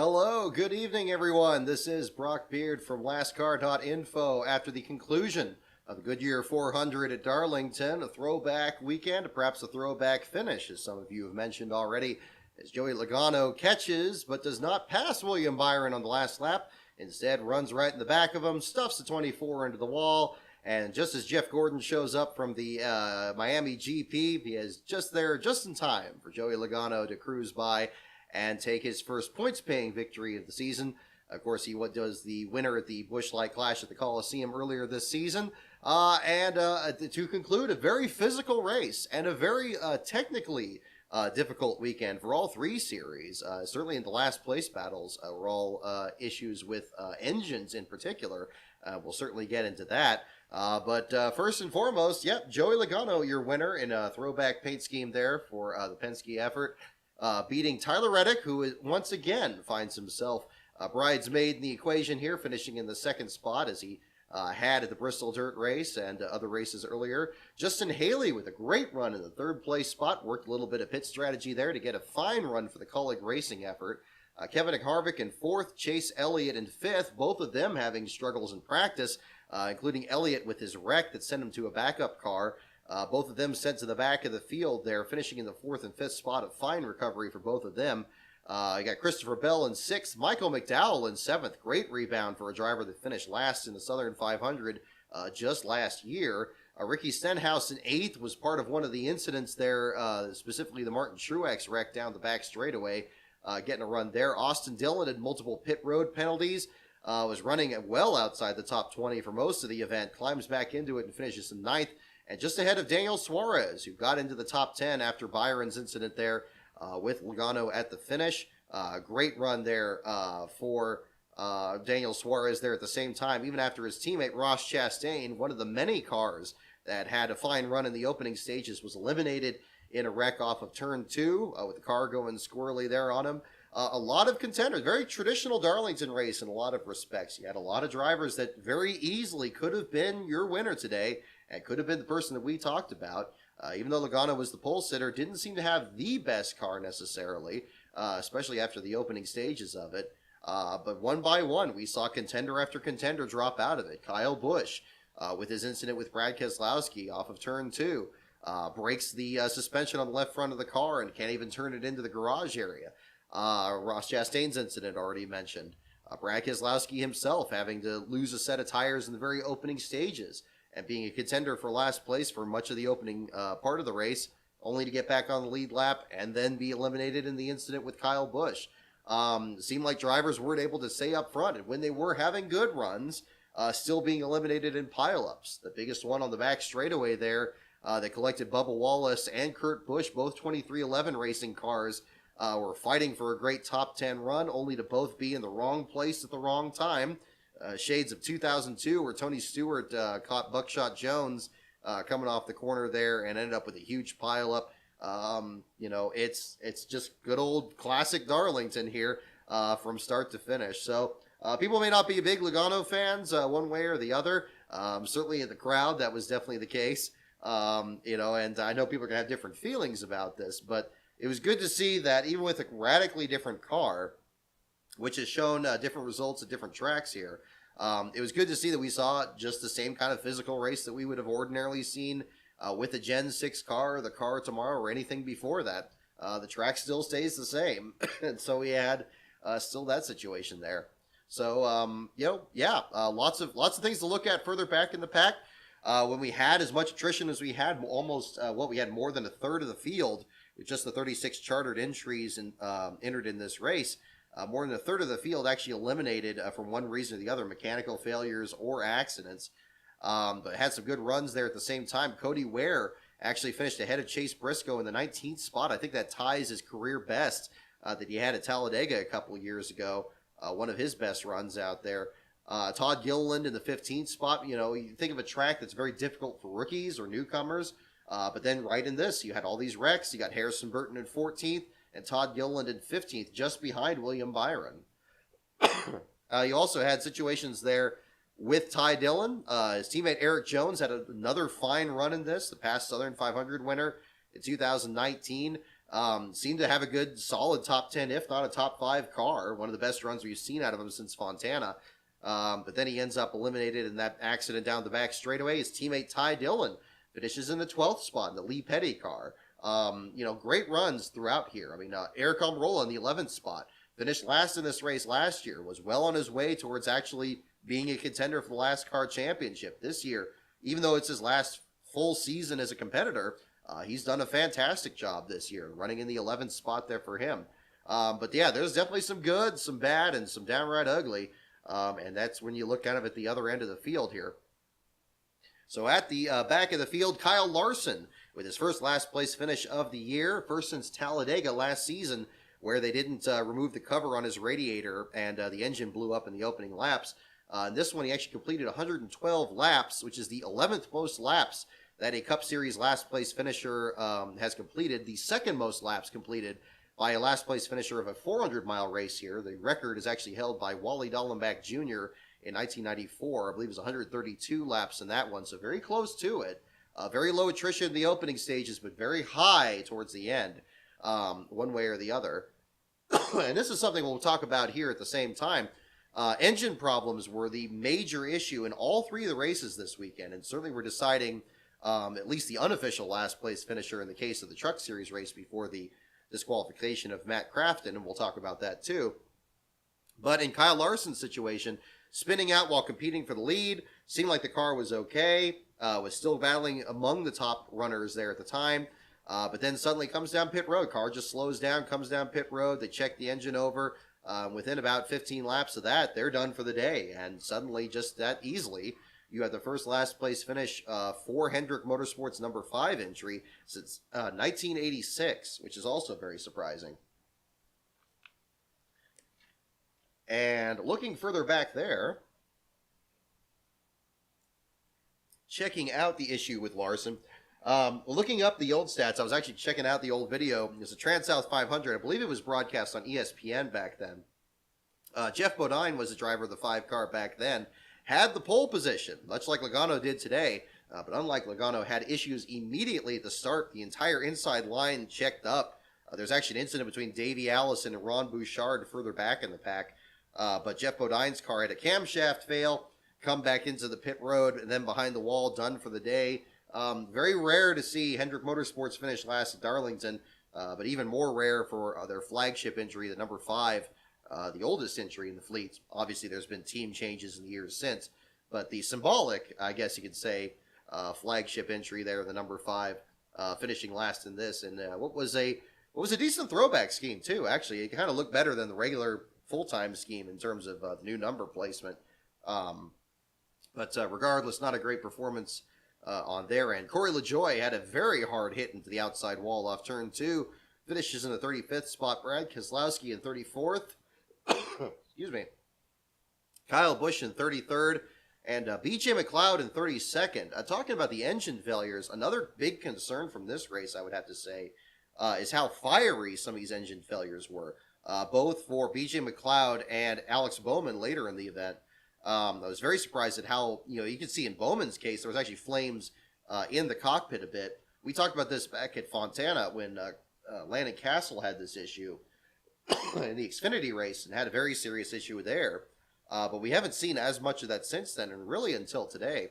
Hello, good evening, everyone. This is Brock Beard from lastcar.info. After the conclusion of the Goodyear 400 at Darlington, a throwback weekend, perhaps a throwback finish, as some of you have mentioned already, as Joey Logano catches but does not pass William Byron on the last lap. Instead, runs right in the back of him, stuffs the 24 into the wall, and just as Jeff Gordon shows up from the Miami GP, he is just there just in time for Joey Logano to cruise by and take his first points-paying victory of the season. Of course, he was the winner at the Busch Light Clash at the Coliseum earlier this season. To conclude, a very physical race and a very technically difficult weekend for all three series. Certainly in the last place battles were all issues with engines in particular. We'll certainly get into that. But first and foremost, Joey Logano, your winner in a throwback paint scheme there for the Penske effort. Beating Tyler Reddick, who once again finds himself bridesmaid in the equation here, finishing in the second spot as he had at the Bristol Dirt Race and other races earlier. Justin Haley with a great run in the third place spot, worked a little bit of pit strategy there to get a fine run for the Cullig Racing effort. Kevin Harvick in fourth, Chase Elliott in fifth, both of them having struggles in practice, including Elliott with his wreck that sent him to a backup car. Both of them sent to the back of the field there, finishing in the fourth and fifth spot. A fine recovery for both of them. You got Christopher Bell in sixth, Michael McDowell in seventh. Great rebound for a driver that finished last in the Southern 500 just last year. Ricky Stenhouse in eighth was part of one of the incidents there, specifically the Martin Truex wreck down the back straightaway, getting a run there. Austin Dillon had multiple pit road penalties. Was running well outside the top 20 for most of the event. Climbs back into it and finishes in ninth. And just ahead of Daniel Suarez, who got into the top 10 after Byron's incident there with Logano at the finish. Great run there for Daniel Suarez there at the same time, even after his teammate Ross Chastain, one of the many cars that had a fine run in the opening stages, was eliminated in a wreck off of turn 2 with the car going squirrely there on him. A lot of contenders, very traditional Darlington race in a lot of respects. You had a lot of drivers that very easily could have been your winner today. It could have been the person that we talked about. Even though Logano was the pole sitter, didn't seem to have the best car necessarily, especially after the opening stages of it. But one by one, we saw contender after contender drop out of it. Kyle Busch, with his incident with Brad Keselowski off of turn 2, breaks the suspension on the left front of the car and can't even turn it into the garage area. Ross Chastain's incident already mentioned. Brad Keselowski himself having to lose a set of tires in the very opening stages, and being a contender for last place for much of the opening part of the race, only to get back on the lead lap and then be eliminated in the incident with Kyle Busch. Seemed like drivers weren't able to stay up front, and when they were having good runs, still being eliminated in pileups. The biggest one on the back straightaway there that collected Bubba Wallace and Kurt Busch, both 2311 racing cars, were fighting for a great top 10 run, only to both be in the wrong place at the wrong time. Shades of 2002, where Tony Stewart caught Buckshot Jones coming off the corner there and ended up with a huge pileup. It's just good old classic Darlington here from start to finish. So people may not be big Logano fans one way or the other. Certainly in the crowd, that was definitely the case. And I know people are going to have different feelings about this, but it was good to see that even with a radically different car, which has shown different results at different tracks here, it was good to see that we saw just the same kind of physical race that we would have ordinarily seen with a Gen 6 car or the car tomorrow or anything before that. The track still stays the same. And so we had still that situation there. So, lots of things to look at further back in the pack. When we had as much attrition as we had, we had more than a third of the field with just the 36 chartered entries entered in this race. More than a third of the field actually eliminated from one reason or the other, mechanical failures or accidents. But had some good runs there at the same time. Cody Ware actually finished ahead of Chase Briscoe in the 19th spot. I think that ties his career best that he had at Talladega a couple of years ago. One of his best runs out there. Todd Gilliland in the 15th spot. You think of a track that's very difficult for rookies or newcomers. But then right in this, you had all these wrecks. You got Harrison Burton in 14th. And Todd Gilliland in 15th, just behind William Byron. You also had situations there with Ty Dillon. His teammate Eric Jones had another fine run in this, the past Southern 500 winner in 2019. Seemed to have a good, solid top 10, if not a top 5 car. One of the best runs we've seen out of him since Fontana. But then he ends up eliminated in that accident down the back straightaway. His teammate Ty Dillon finishes in the 12th spot in the Lee Petty car. Great runs throughout here. I mean, Eric Almirola in the 11th spot. Finished last in this race last year. Was well on his way towards actually being a contender for the last car championship. This year, even though it's his last full season as a competitor, he's done a fantastic job this year, running in the 11th spot there for him. But yeah, there's definitely some good, some bad, and some downright ugly. And that's when you look kind of at the other end of the field here. So at the back of the field, Kyle Larson with his first last place finish of the year, first since Talladega last season, where they didn't remove the cover on his radiator and the engine blew up in the opening laps. In this one, he actually completed 112 laps, which is the 11th most laps that a Cup Series last place finisher has completed. The second most laps completed by a last place finisher of a 400-mile race here. The record is actually held by Wally Dallenbach Jr. in 1994. I believe it was 132 laps in that one, so very close to it. Very low attrition in the opening stages, but very high towards the end, one way or the other. And this is something we'll talk about here at the same time. Engine problems were the major issue in all three of the races this weekend, and certainly we're deciding at least the unofficial last place finisher in the case of the Truck Series race before the disqualification of Matt Crafton, and we'll talk about that too. But in Kyle Larson's situation, spinning out while competing for the lead, seemed like the car was okay, was still battling among the top runners there at the time, but then suddenly comes down pit road. Car just slows down, comes down pit road, they check the engine over. Within about 15 laps of that, they're done for the day, and suddenly, just that easily, you have the first last place finish for Hendrick Motorsports number 5 entry since 1986, which is also very surprising. And looking further back there, checking out the issue with Larson, looking up the old stats, I was actually checking out the old video. It was a Trans-South 500. I believe it was broadcast on ESPN back then. Jeff Bodine was the driver of the 5 car back then. Had the pole position, much like Logano did today, but unlike Logano, had issues immediately at the start. The entire inside line checked up. There's actually an incident between Davey Allison and Ron Bouchard further back in the pack, but Jeff Bodine's car had a camshaft fail, come back into the pit road, and then behind the wall, done for the day. Very rare to see Hendrick Motorsports finish last at Darlington, but even more rare for their flagship entry, the number 5, the oldest entry in the fleet. Obviously, there's been team changes in the years since, but the symbolic, I guess you could say, flagship entry there, the number 5, finishing last in this, and what was a decent throwback scheme too. Actually, it kind of looked better than the regular full-time scheme in terms of the new number placement. But regardless, not a great performance on their end. Corey LaJoie had a very hard hit into the outside wall off turn 2, finishes in the 35th spot. Brad Keselowski in 34th. Excuse me. Kyle Busch in 33rd, and BJ McLeod in 32nd. Talking about the engine failures, another big concern from this race, I would have to say, is how fiery some of these engine failures were, both for BJ McLeod and Alex Bowman later in the event. I was very surprised at how, you could see in Bowman's case, there was actually flames in the cockpit a bit. We talked about this back at Fontana when Landon Castle had this issue in the Xfinity race and had a very serious issue there. But we haven't seen as much of that since then, and really until today.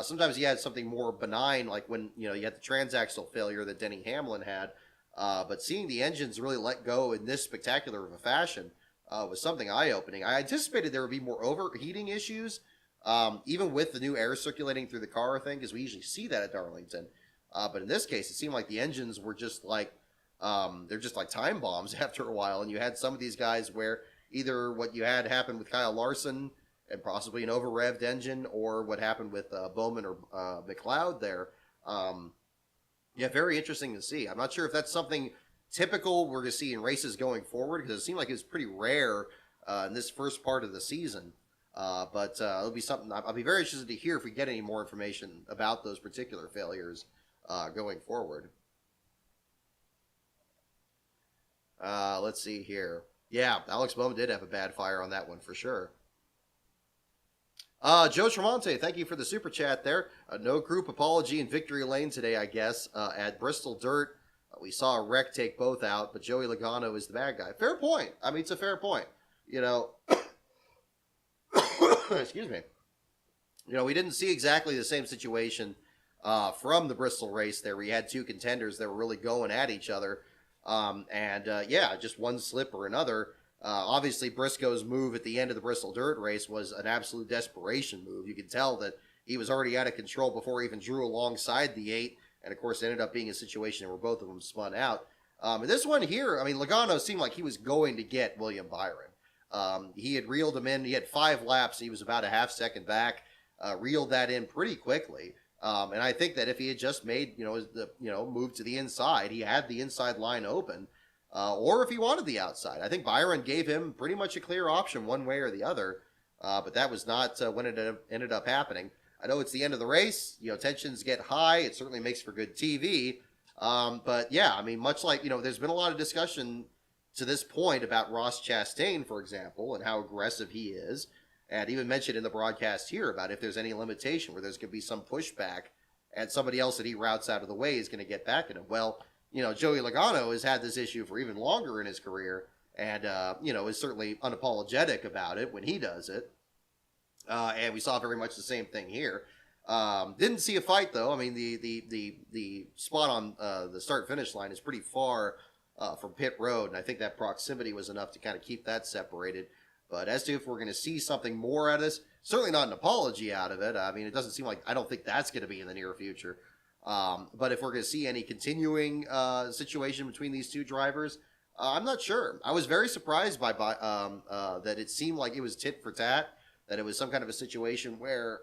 Sometimes he had something more benign, like when you had the transaxle failure that Denny Hamlin had. But seeing the engines really let go in this spectacular of a fashion was something eye-opening. I anticipated there would be more overheating issues, even with the new air circulating through the car thing, because we usually see that at Darlington. But in this case, it seemed like the engines were just like, they're just like time bombs after a while, and you had some of these guys where either what you had happen with Kyle Larson and possibly an over-revved engine, or what happened with Bowman or McLeod there. Yeah, very interesting to see. I'm not sure if that's something typical we're going to see in races going forward, because it seemed like it was pretty rare in this first part of the season. But it'll be something I'll be very interested to hear if we get any more information about those particular failures going forward. Let's see here. Yeah, Alex Bowman did have a bad fire on that one for sure. Joe Tremonte, thank you for the super chat there. No group apology in victory lane today, I guess, at Bristol Dirt. We saw a wreck take both out, but Joey Logano is the bad guy. Fair point. I mean, it's a fair point. You know, excuse me. You know, we didn't see exactly the same situation from the Bristol race there. We had two contenders that were really going at each other. Yeah, just one slip or another. Obviously, Briscoe's move at the end of the Bristol Dirt race was an absolute desperation move. You could tell that he was already out of control before he even drew alongside the 8. And, of course, it ended up being a situation where both of them spun out. And this one here, I mean, Logano seemed like he was going to get William Byron. He had reeled him in. He had 5 laps. He was about a half second back. Reeled that in pretty quickly. And I think that if he had just made, move to the inside, he had the inside line open. Or if he wanted the outside. I think Byron gave him pretty much a clear option one way or the other. But that was not when it ended up happening. I know it's the end of the race. You know, tensions get high. It certainly makes for good TV. But yeah, I mean, much like, there's been a lot of discussion to this point about Ross Chastain, for example, and how aggressive he is. And even mentioned in the broadcast here about if there's any limitation where there's going to be some pushback and somebody else that he routes out of the way is going to get back at him. Well, Joey Logano has had this issue for even longer in his career and, is certainly unapologetic about it when he does it. And we saw very much the same thing here. Didn't see a fight, though. I mean, the spot on the start-finish line is pretty far from pit road, and I think that proximity was enough to kind of keep that separated. But as to if we're going to see something more out of this, certainly not an apology out of it. I mean, it doesn't seem like, I don't think that's going to be in the near future. But if we're going to see any continuing situation between these two drivers, I'm not sure. I was very surprised by that it seemed like it was tit for tat, that it was some kind of a situation where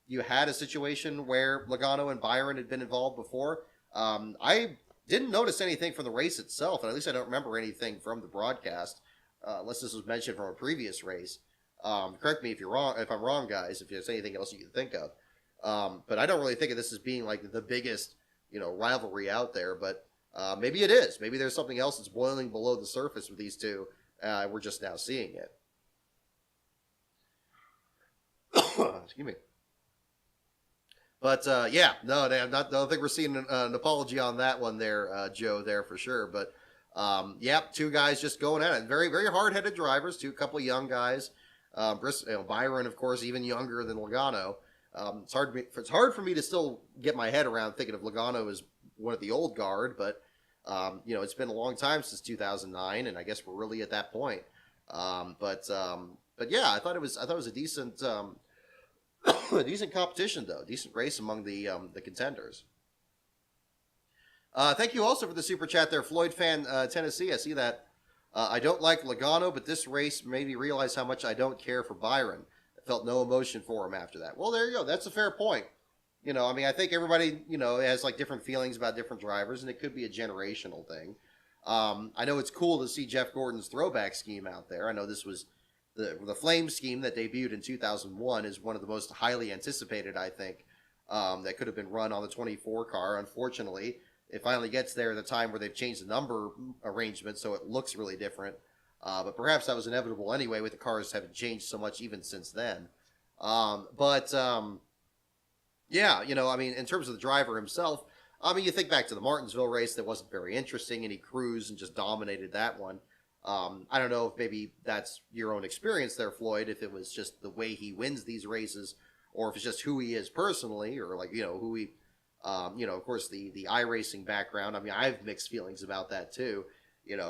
you had a situation where Logano and Byron had been involved before. I didn't notice anything from the race itself, and at least I don't remember anything from the broadcast. Unless this was mentioned from a previous race. Correct me if I'm wrong, guys, if there's anything else you can think of. But I don't really think of this as being like the biggest, rivalry out there. But maybe it is. Maybe there's something else that's boiling below the surface with these two. We're just now seeing it. Excuse me. But yeah, no, I don't think we're seeing an apology on that one there, Joe, there for sure. But yep, two guys just going at it. Very, very hard-headed drivers. Couple of young guys. Byron, of course, even younger than Logano. It's hard for me to still get my head around thinking of Logano as one of the old guard, but it's been a long time since 2009, and I guess we're really at that point. But yeah, I thought it was a decent a decent competition though, decent race among the contenders. Thank you also for the super chat there, Floyd fan Tennessee. I see that. I don't like Logano, but this race made me realize how much I don't care for Byron. I felt no emotion for him after that. Well, there you go. That's a fair point. I think everybody, has like different feelings about different drivers, and it could be a generational thing. I know it's cool to see Jeff Gordon's throwback scheme out there. I know this was the Flame scheme that debuted in 2001 is one of the most highly anticipated, I think, that could have been run on the 24 car. Unfortunately, it finally gets there at a time where they've changed the number arrangement, so it looks really different. But perhaps that was inevitable anyway, with the cars having changed so much even since then. Yeah, in terms of the driver himself, you think back to the Martinsville race that wasn't very interesting, and he cruised and just dominated that one. I don't know if maybe that's your own experience there, Floyd, if it was just the way he wins these races, or if it's just who he is personally, or who he... of course, the iRacing background. I have mixed feelings about that too,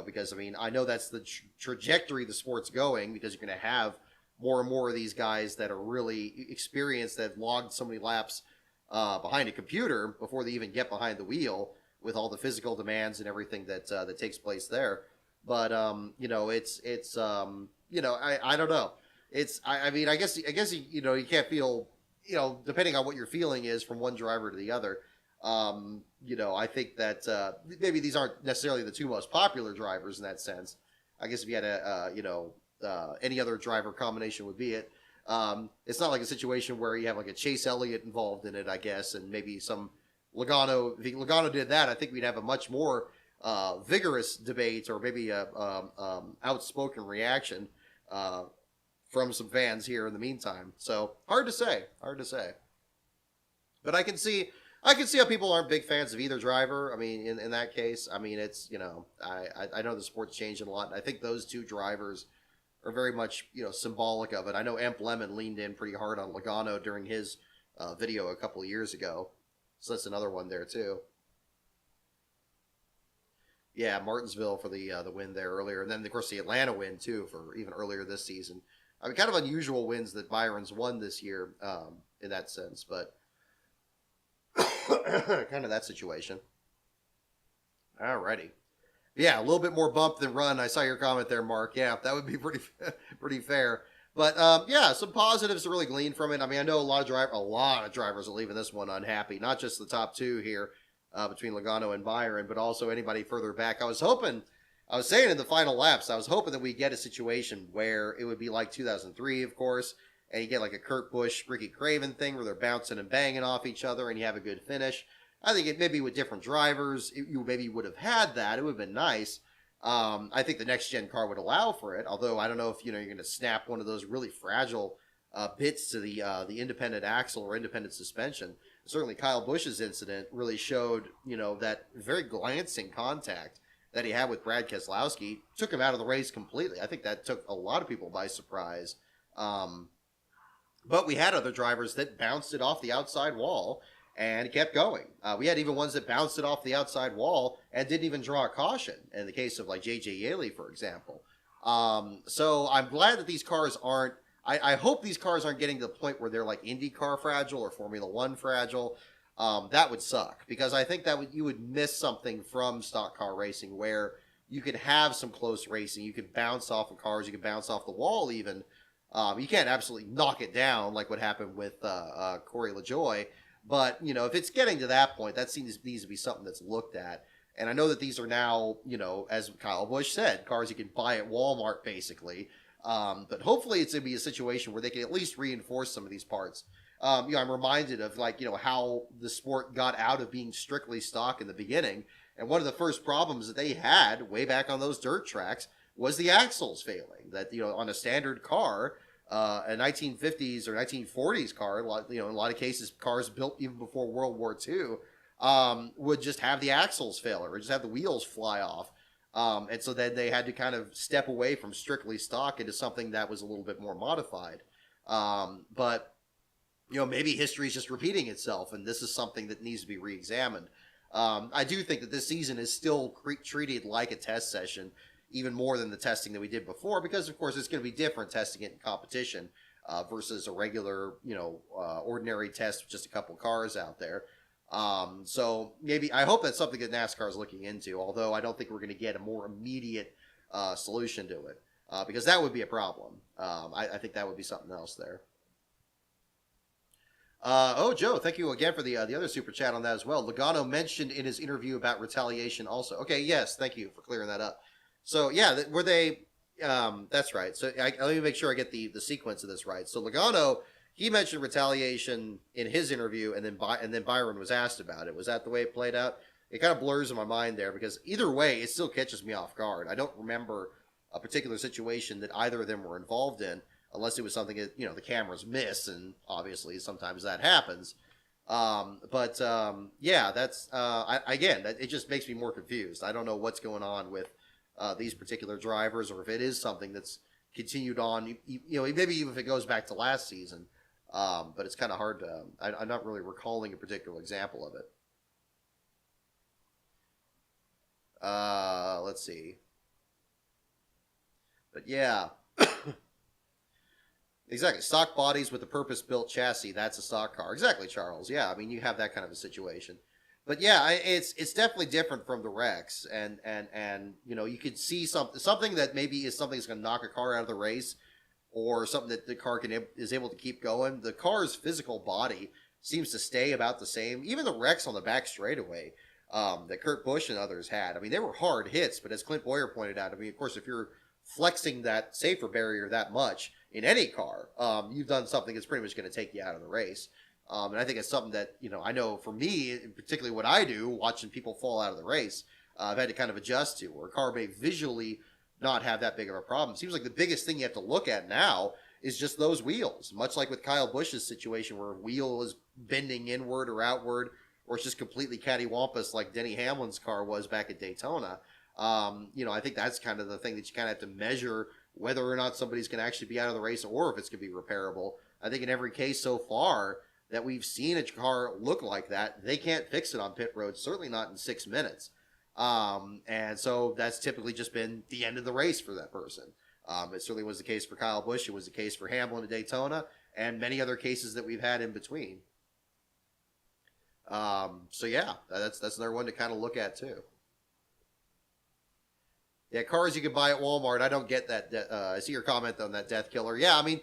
because, I know that's the trajectory the sport's going, because you're going to have more and more of these guys that are really experienced, that have logged so many laps behind a computer before they even get behind the wheel, with all the physical demands and everything that takes place there. But, it's I don't know. I guess you can't feel, depending on what your feeling is from one driver to the other. I think that maybe these aren't necessarily the two most popular drivers in that sense. I guess if you had any other driver combination would be it. It's not like a situation where you have like a Chase Elliott involved in it, I guess, and maybe some Logano. If Logano did that, I think we'd have a much more vigorous debate, or maybe a outspoken reaction from some fans here in the meantime. So hard to say. But I can see I can see how people aren't big fans of either driver. I mean, in that case, I mean, it's, I know the sport's changing a lot. And I think those two drivers are very much, symbolic of it. I know Emp Lemon leaned in pretty hard on Logano during his video a couple of years ago. So that's another one there, too. Yeah, Martinsville for the win there earlier. And then, of course, the Atlanta win, too, for even earlier this season. I mean, kind of unusual wins that Byron's won this year in that sense, but kind of that situation. Alrighty. Yeah, a little bit more bump than run. I saw your comment there, Mark. Yeah, that would be pretty fair. But yeah, some positives to really glean from it. I mean, I know a lot of drivers are leaving this one unhappy. Not just the top two here between Logano and Byron, but also anybody further back. I was saying in the final laps, I was hoping that we get a situation where it would be like 2003, of course, and you get like a Kurt Busch, Ricky Craven thing where they're bouncing and banging off each other and you have a good finish. I think it maybe with different drivers, you maybe would have had that. It would have been nice. I think the next gen car would allow for it, although I don't know if you're going to snap one of those really fragile bits to the independent axle or independent suspension. Certainly, Kyle Busch's incident really showed that very glancing contact that he had with Brad Keselowski took him out of the race completely. I think that took a lot of people by surprise. But we had other drivers that bounced it off the outside wall and kept going. We had even ones that bounced it off the outside wall and didn't even draw a caution, in the case of like J.J. Yaley, for example. So I'm glad that these cars aren't, I hope these cars aren't getting to the point where they're like IndyCar fragile or Formula One fragile. That would suck, because I think that you would miss something from stock car racing where you could have some close racing. You could bounce off of cars. You could bounce off the wall even. You can't absolutely knock it down like what happened with Corey LaJoie. But, if it's getting to that point, that needs to be something that's looked at. And I know that these are now, as Kyle Busch said, cars you can buy at Walmart, basically. But hopefully it's going to be a situation where they can at least reinforce some of these parts. I'm reminded of, how the sport got out of being strictly stock in the beginning. And one of the first problems that they had way back on those dirt tracks was the axles failing. That, on a standard car, a 1950s or 1940s car, in a lot of cases, cars built even before World War II, would just have the axles fail or just have the wheels fly off. And so then they had to kind of step away from strictly stock into something that was a little bit more modified. But maybe history is just repeating itself, and this is something that needs to be re-examined. I do think that this season is still treated like a test session, even more than the testing that we did before, because of course it's going to be different testing it in competition versus a regular, ordinary test with just a couple cars out there. So maybe I hope that's something that NASCAR is looking into, although I don't think we're going to get a more immediate solution to it, because that would be a problem. I think that would be something else there. Joe, thank you again for the other super chat on that as well. Logano mentioned in his interview about retaliation also. Okay, yes, thank you for clearing that up. So yeah, were they? That's right. So let me make sure I get the sequence of this right. So Logano, he mentioned retaliation in his interview, and then Byron was asked about it. Was that the way it played out? It kind of blurs in my mind there, because either way, it still catches me off guard. I don't remember a particular situation that either of them were involved in, unless it was something that the cameras miss, and obviously sometimes that happens. Yeah, that's it just makes me more confused. I don't know what's going on with these particular drivers, or if it is something that's continued on, maybe even if it goes back to last season. But it's kind of hard to, I'm not really recalling a particular example of it. Let's see. But yeah. Exactly. Stock bodies with a purpose-built chassis, that's a stock car. Exactly, Charles. Yeah, I mean, you have that kind of a situation. But yeah, it's definitely different from the wrecks, and you could see something that maybe is something that's going to knock a car out of the race, or something that the car is able to keep going. The car's physical body seems to stay about the same. Even the wrecks on the back straightaway that Kurt Busch and others had, I mean, they were hard hits. But as Clint Boyer pointed out, I mean, of course, if you're flexing that safer barrier that much in any car, you've done something that's pretty much going to take you out of the race. And I think it's something that, I know for me, particularly what I do, watching people fall out of the race, I've had to kind of adjust to, where a car may visually not have that big of a problem. It seems like the biggest thing you have to look at now is just those wheels, much like with Kyle Busch's situation, where a wheel is bending inward or outward, or it's just completely cattywampus like Denny Hamlin's car was back at Daytona. I think that's kind of the thing that you kind of have to measure whether or not somebody's going to actually be out of the race or if it's going to be repairable. I think in every case so far that we've seen a car look like that, they can't fix it on pit road, certainly not in 6 minutes. And so that's typically just been the end of the race for that person. It certainly was the case for Kyle Busch. It was the case for Hamlin at Daytona and many other cases that we've had in between. So yeah, that's another one to kind of look at too. Yeah, cars you could buy at Walmart. I don't get that. I see your comment on that Death Killer. Yeah, I mean,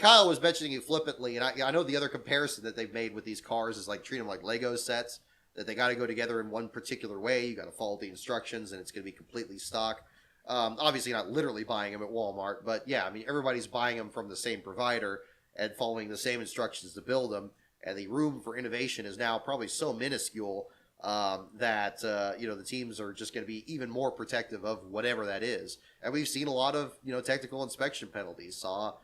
Kyle was mentioning it flippantly, and I know the other comparison that they've made with these cars is like treat them like Lego sets, that they got to go together in one particular way. You got to follow the instructions, and it's going to be completely stock. Obviously, not literally buying them at Walmart, but yeah, I mean, everybody's buying them from the same provider and following the same instructions to build them, and the room for innovation is now probably so minuscule that the teams are just going to be even more protective of whatever that is. And we've seen a lot of technical inspection penalties. Saw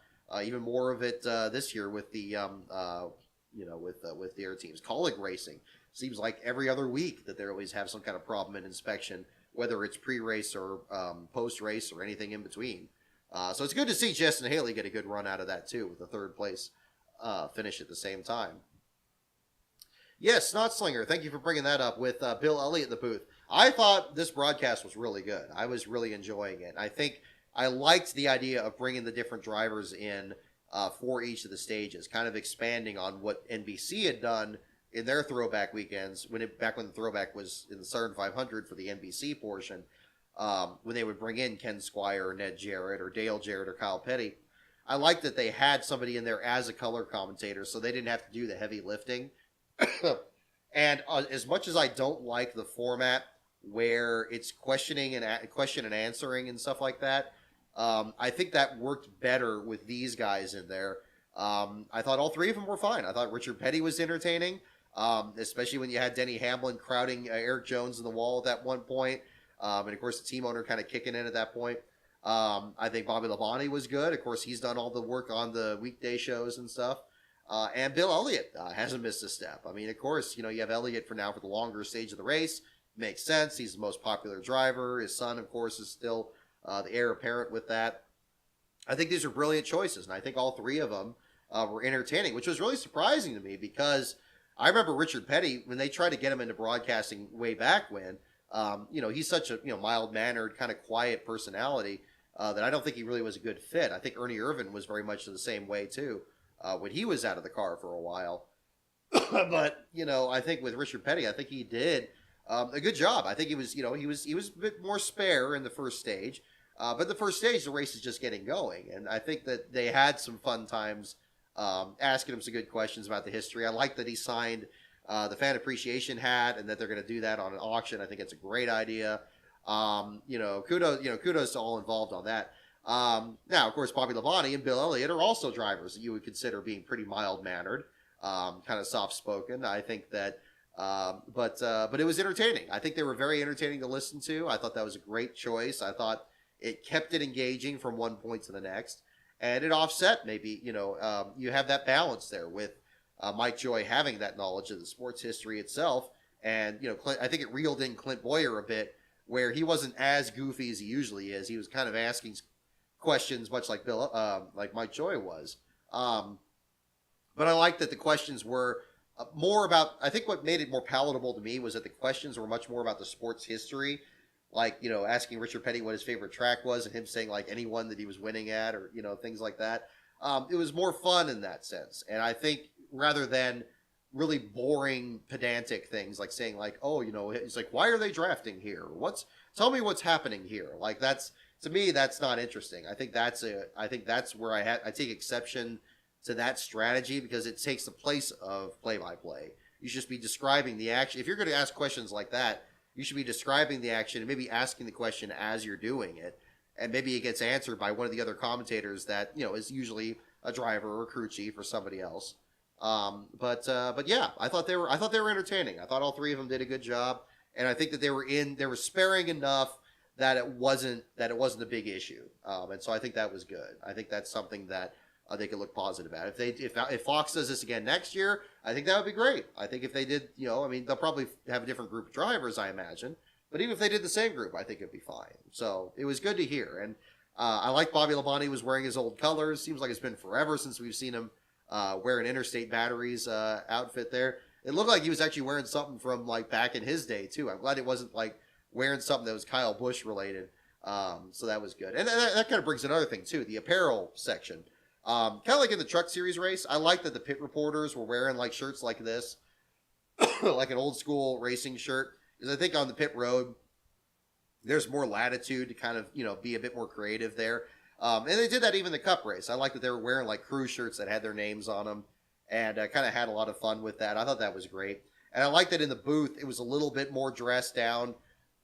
even more of it this year with the with their teams. Colleague racing seems like every other week that they always have some kind of problem in inspection, whether it's pre-race or post-race or anything in between. So it's good to see Justin Haley get a good run out of that too, with the third place finish at the same time. Yes, Snotslinger, thank you for bringing that up with Bill Elliott in the booth. I thought this broadcast was really good. I was really enjoying it. I think I liked the idea of bringing the different drivers in for each of the stages, kind of expanding on what NBC had done in their throwback weekends, back when the throwback was in the Southern 500 for the NBC portion, when they would bring in Ken Squire or Ned Jarrett or Dale Jarrett or Kyle Petty. I liked that they had somebody in there as a color commentator, so they didn't have to do the heavy lifting. And as much as I don't like the format where it's question and answering and stuff like that, I think that worked better with these guys in there. I thought all three of them were fine. I thought Richard Petty was entertaining, especially when you had Denny Hamlin crowding Eric Jones in the wall at that one point, and of course the team owner kind of kicking in at that point. I think Bobby Labonte was good. Of course, he's done all the work on the weekday shows and stuff. And Bill Elliott hasn't missed a step. I mean, of course, you have Elliott for the longer stage of the race. Makes sense. He's the most popular driver. His son, of course, is still the heir apparent with that. I think these are brilliant choices, and I think all three of them were entertaining, which was really surprising to me because I remember Richard Petty, when they tried to get him into broadcasting way back when, he's such a mild-mannered, kind of quiet personality that I don't think he really was a good fit. I think Ernie Irvan was very much the same way, too. When he was out of the car for a while. But, I think with Richard Petty, I think he did a good job. I think he was a bit more spare in the first stage. But the first stage, the race is just getting going. And I think that they had some fun times asking him some good questions about the history. I like that he signed the fan appreciation hat and that they're going to do that on an auction. I think it's a great idea. Kudos to all involved on that. Now, of course, Bobby Labonte and Bill Elliott are also drivers that you would consider being pretty mild-mannered, kind of soft-spoken. I think that, but it was entertaining. I think they were very entertaining to listen to. I thought that was a great choice. I thought it kept it engaging from one point to the next, and it offset maybe, you have that balance there with Mike Joy having that knowledge of the sports history itself, and, I think it reeled in Clint Boyer a bit, where he wasn't as goofy as he usually is. He was kind of asking questions much like like Mike Joy was, but I like that the questions were more about, I think what made it more palatable to me was that the questions were much more about the sports history, like asking Richard Petty what his favorite track was and him saying like anyone that he was winning at, or things like that. It was more fun in that sense, and I think rather than really boring pedantic things like saying like, oh, it's like, why are they drafting here, tell me what's happening here, like that's, to me, that's not interesting. I think that's where I take exception to that strategy, because it takes the place of play-by-play. You should just be describing the action. If you're going to ask questions like that, you should be describing the action and maybe asking the question as you're doing it, and maybe it gets answered by one of the other commentators that is usually a driver or a crew chief or somebody else. But yeah, I thought they were entertaining. I thought all three of them did a good job, and I think that they were sparing enough that it wasn't a big issue, and so I think that was good. I think that's something that they could look positive at. If Fox does this again next year, I think that would be great. I think if they did, I mean, they'll probably have a different group of drivers, I imagine. But even if they did the same group, I think it'd be fine. So it was good to hear. And I like Bobby Labonte was wearing his old colors. Seems like it's been forever since we've seen him wear an Interstate Batteries outfit there. It looked like he was actually wearing something from like back in his day too. I'm glad it wasn't like wearing something that was Kyle Busch related. So that was good. And that kind of brings another thing too, the apparel section. Kind of like in the Truck Series race, I like that the pit reporters were wearing like shirts like this, like an old school racing shirt. Because I think on the pit road, there's more latitude to kind of, be a bit more creative there. And they did that even in the Cup race. I like that they were wearing like crew shirts that had their names on them, and I kind of had a lot of fun with that. I thought that was great. And I like that in the booth, it was a little bit more dressed down,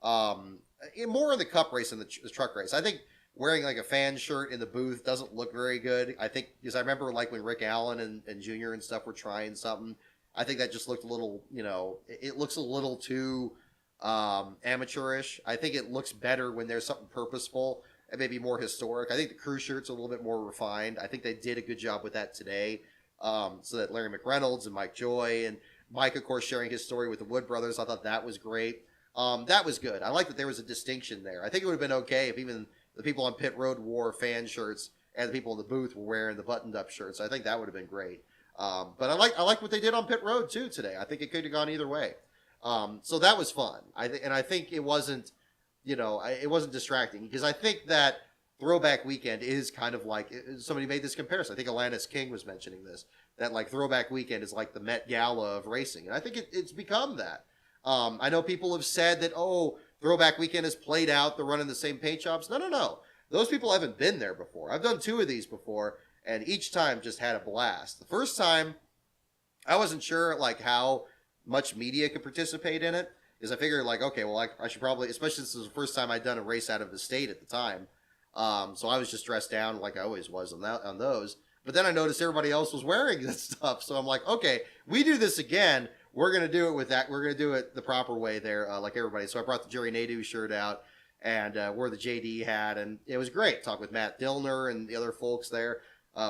more in the Cup race than the truck race. I think wearing like a fan shirt in the booth doesn't look very good. I think, because I remember like when Rick Allen and Junior and stuff were trying something, I think that just looked a little, it looks a little too amateurish. I think it looks better when there's something purposeful and maybe more historic. I think the crew shirt's a little bit more refined. I think they did a good job with that today. So that Larry McReynolds and Mike Joy and Mike, of course, sharing his story with the Wood brothers. I thought that was great. That was good. I like that there was a distinction there. I think it would have been okay if even the people on pit road wore fan shirts and the people in the booth were wearing the buttoned up shirts. I think that would have been great. But I like what they did on pit road too today. I think it could have gone either way. So that was fun. I think it wasn't, it wasn't distracting, because I think that Throwback Weekend is kind of like, somebody made this comparison. I think Alanis King was mentioning this, that like Throwback Weekend is like the Met Gala of racing. And I think it's become that. I know people have said that, Throwback Weekend has played out, they're running the same paint jobs. No. Those people haven't been there before. I've done 2 of these before, and each time just had a blast. The first time, I wasn't sure like how much media could participate in it, because I figured like, okay, well, I should probably, especially since this was the first time I'd done a race out of the state at the time. So I was just dressed down like I always was on those. But then I noticed everybody else was wearing that stuff. So I'm like, okay, we do this again. We're going to do it with that. We're going to do it the proper way there, like everybody. So I brought the Jerry Nadeau shirt out and wore the JD hat. And it was great. Talked with Matt Dillner and the other folks there.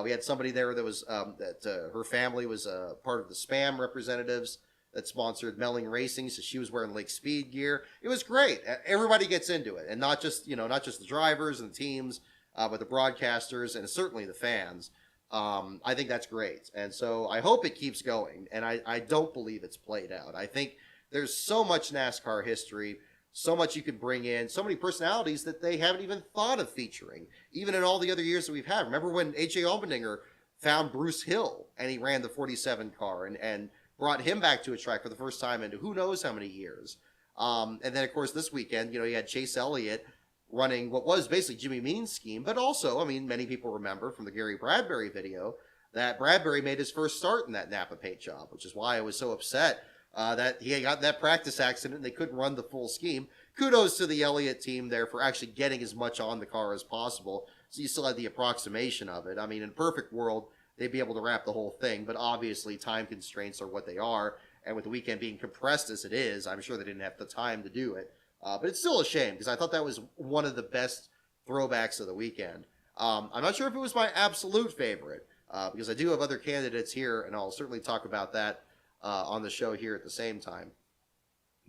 We had somebody there that was, her family was part of the Spam representatives that sponsored Melling Racing. So she was wearing Lake Speed gear. It was great. Everybody gets into it. And not just the drivers and the teams, but the broadcasters and certainly the fans. I think that's great. And so I hope it keeps going. And I don't believe it's played out. I think there's so much NASCAR history, so much you could bring in, so many personalities that they haven't even thought of featuring, even in all the other years that we've had. Remember when A.J. Allmendinger found Bruce Hill and he ran the 47 car and brought him back to a track for the first time in who knows how many years. And then, of course, this weekend, you had Chase Elliott running what was basically Jimmy Means' scheme, but also, I mean, many people remember from the Gary Bradbury video that Bradbury made his first start in that Napa paint job, which is why I was so upset that he got that practice accident and they couldn't run the full scheme. Kudos to the Elliott team there for actually getting as much on the car as possible, so you still had the approximation of it. I mean, in a perfect world, they'd be able to wrap the whole thing, but obviously time constraints are what they are, and with the weekend being compressed as it is, I'm sure they didn't have the time to do it. But it's still a shame, because I thought that was one of the best throwbacks of the weekend. I'm not sure if it was my absolute favorite, because I do have other candidates here, and I'll certainly talk about that on the show here at the same time.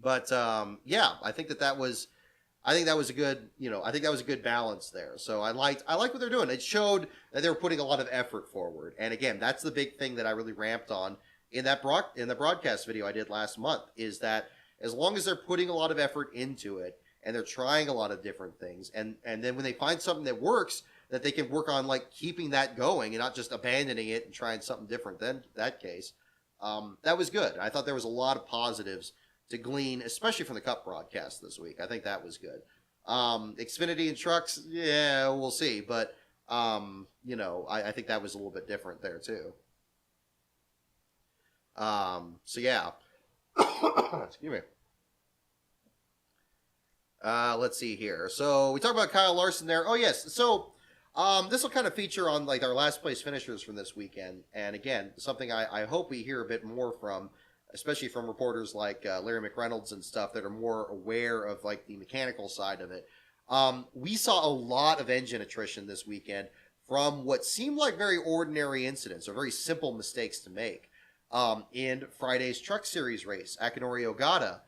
But yeah, I think that was a good, I think that was a good balance there. So I like what they're doing. It showed that they were putting a lot of effort forward. And again, that's the big thing that I really ramped on in the broadcast video I did last month, is that as long as they're putting a lot of effort into it and they're trying a lot of different things, and then when they find something that works, that they can work on like keeping that going and not just abandoning it and trying something different than that case. That was good. I thought there was a lot of positives to glean, especially from the Cup broadcast this week. I think that was good. Xfinity and trucks, yeah, we'll see. But, I think that was a little bit different there too. So yeah. Excuse me. Let's see here. So we talked about Kyle Larson there. Oh yes. So this will kind of feature on like our last place finishers from this weekend. And again, something I hope we hear a bit more from, especially from reporters like Larry McReynolds and stuff that are more aware of like the mechanical side of it. We saw a lot of engine attrition this weekend from what seemed like very ordinary incidents or very simple mistakes to make. In Friday's Truck Series race, Akinori Ogata,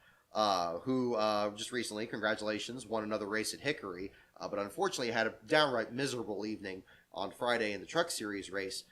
who just recently, congratulations, won another race at Hickory, but unfortunately had a downright miserable evening on Friday in the Truck Series race.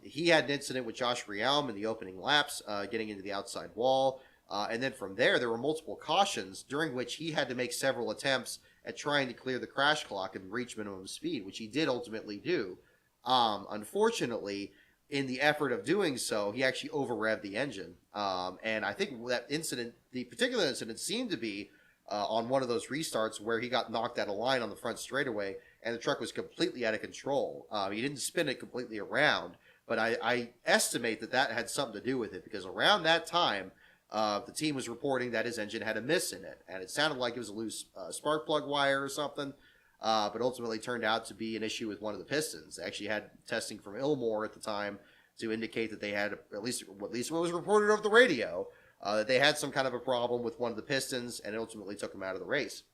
He had an incident with Josh Rialm in the opening laps, getting into the outside wall. And then from there were multiple cautions during which he had to make several attempts at trying to clear the crash clock and reach minimum speed, which he did ultimately do. Unfortunately, in the effort of doing so, he actually over-revved the engine. And I think that incident, the particular incident, seemed to be on one of those restarts where he got knocked out of line on the front straightaway and the truck was completely out of control. He didn't spin it completely around, but I estimate that had something to do with it, because around that time, the team was reporting that his engine had a miss in it, and it sounded like it was a loose spark plug wire or something, but ultimately turned out to be an issue with one of the pistons. They actually had testing from Ilmore at the time to indicate that they had, at least what was reported over the radio, that they had some kind of a problem with one of the pistons, and it ultimately took them out of the race.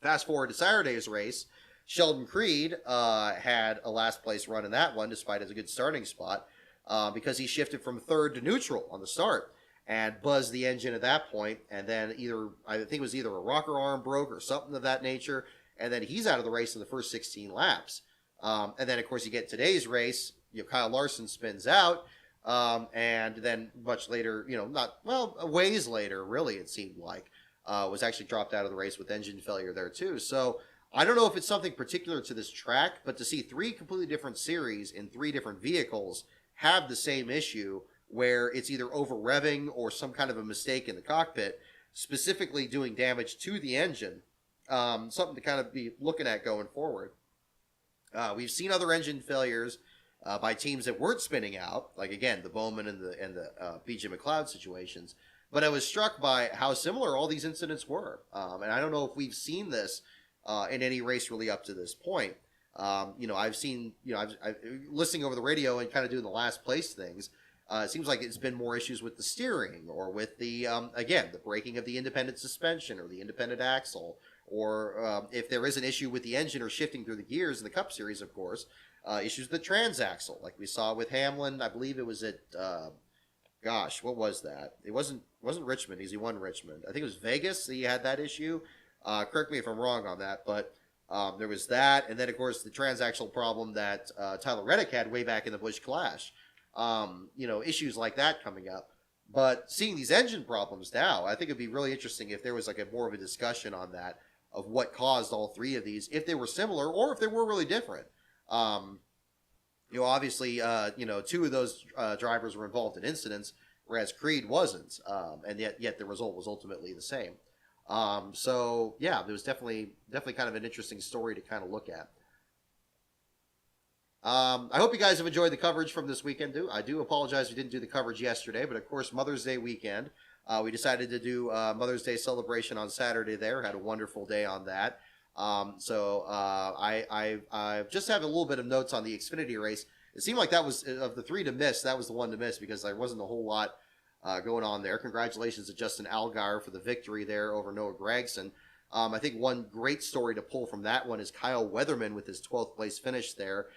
Fast forward to Saturday's race, Sheldon Creed had a last place run in that one, despite his good starting spot, because he shifted from third to neutral on the start and buzzed the engine at that point, and then I think it was either a rocker arm broke or something of that nature, and then he's out of the race in the first 16 laps. And then, of course, you get today's race, Kyle Larson spins out, and then much later, a ways later, really, it seemed like, was actually dropped out of the race with engine failure there too. So I don't know if it's something particular to this track, but to see three completely different series in three different vehicles have the same issue, where it's either over-revving or some kind of a mistake in the cockpit, specifically doing damage to the engine, something to kind of be looking at going forward. We've seen other engine failures by teams that weren't spinning out, like, again, the Bowman and the BJ McLeod situations, but I was struck by how similar all these incidents were. And I don't know if we've seen this in any race really up to this point. I've seen, I've listening over the radio and kind of doing the last place things. It seems like it's been more issues with the steering, or with the, again, the braking of the independent suspension or the independent axle, or if there is an issue with the engine or shifting through the gears in the Cup Series, of course, issues with the transaxle, like we saw with Hamlin. I believe it was at, what was that? It wasn't Richmond, because he won Richmond. I think it was Vegas that he had that issue. Correct me if I'm wrong on that, but there was that, and then, of course, the transaxle problem that Tyler Reddick had way back in the Busch Clash. Issues like that coming up. But seeing these engine problems now, I think it'd be really interesting if there was like more of a discussion on that, of what caused all three of these, if they were similar or if they were really different. Obviously, two of those drivers were involved in incidents, whereas Creed wasn't, and yet the result was ultimately the same. So yeah, there was definitely kind of an interesting story to kind of look at. I hope you guys have enjoyed the coverage from this weekend. I do apologize we didn't do the coverage yesterday, but of course, Mother's Day weekend. We decided to do Mother's Day celebration on Saturday there. Had a wonderful day on that. I just have a little bit of notes on the Xfinity race. It seemed like that was, of the three to miss, that was the one to miss, because there wasn't a whole lot going on there. Congratulations to Justin Allgaier for the victory there over Noah Gragson. I think one great story to pull from that one is Kyle Weatherman with his 12th place finish there.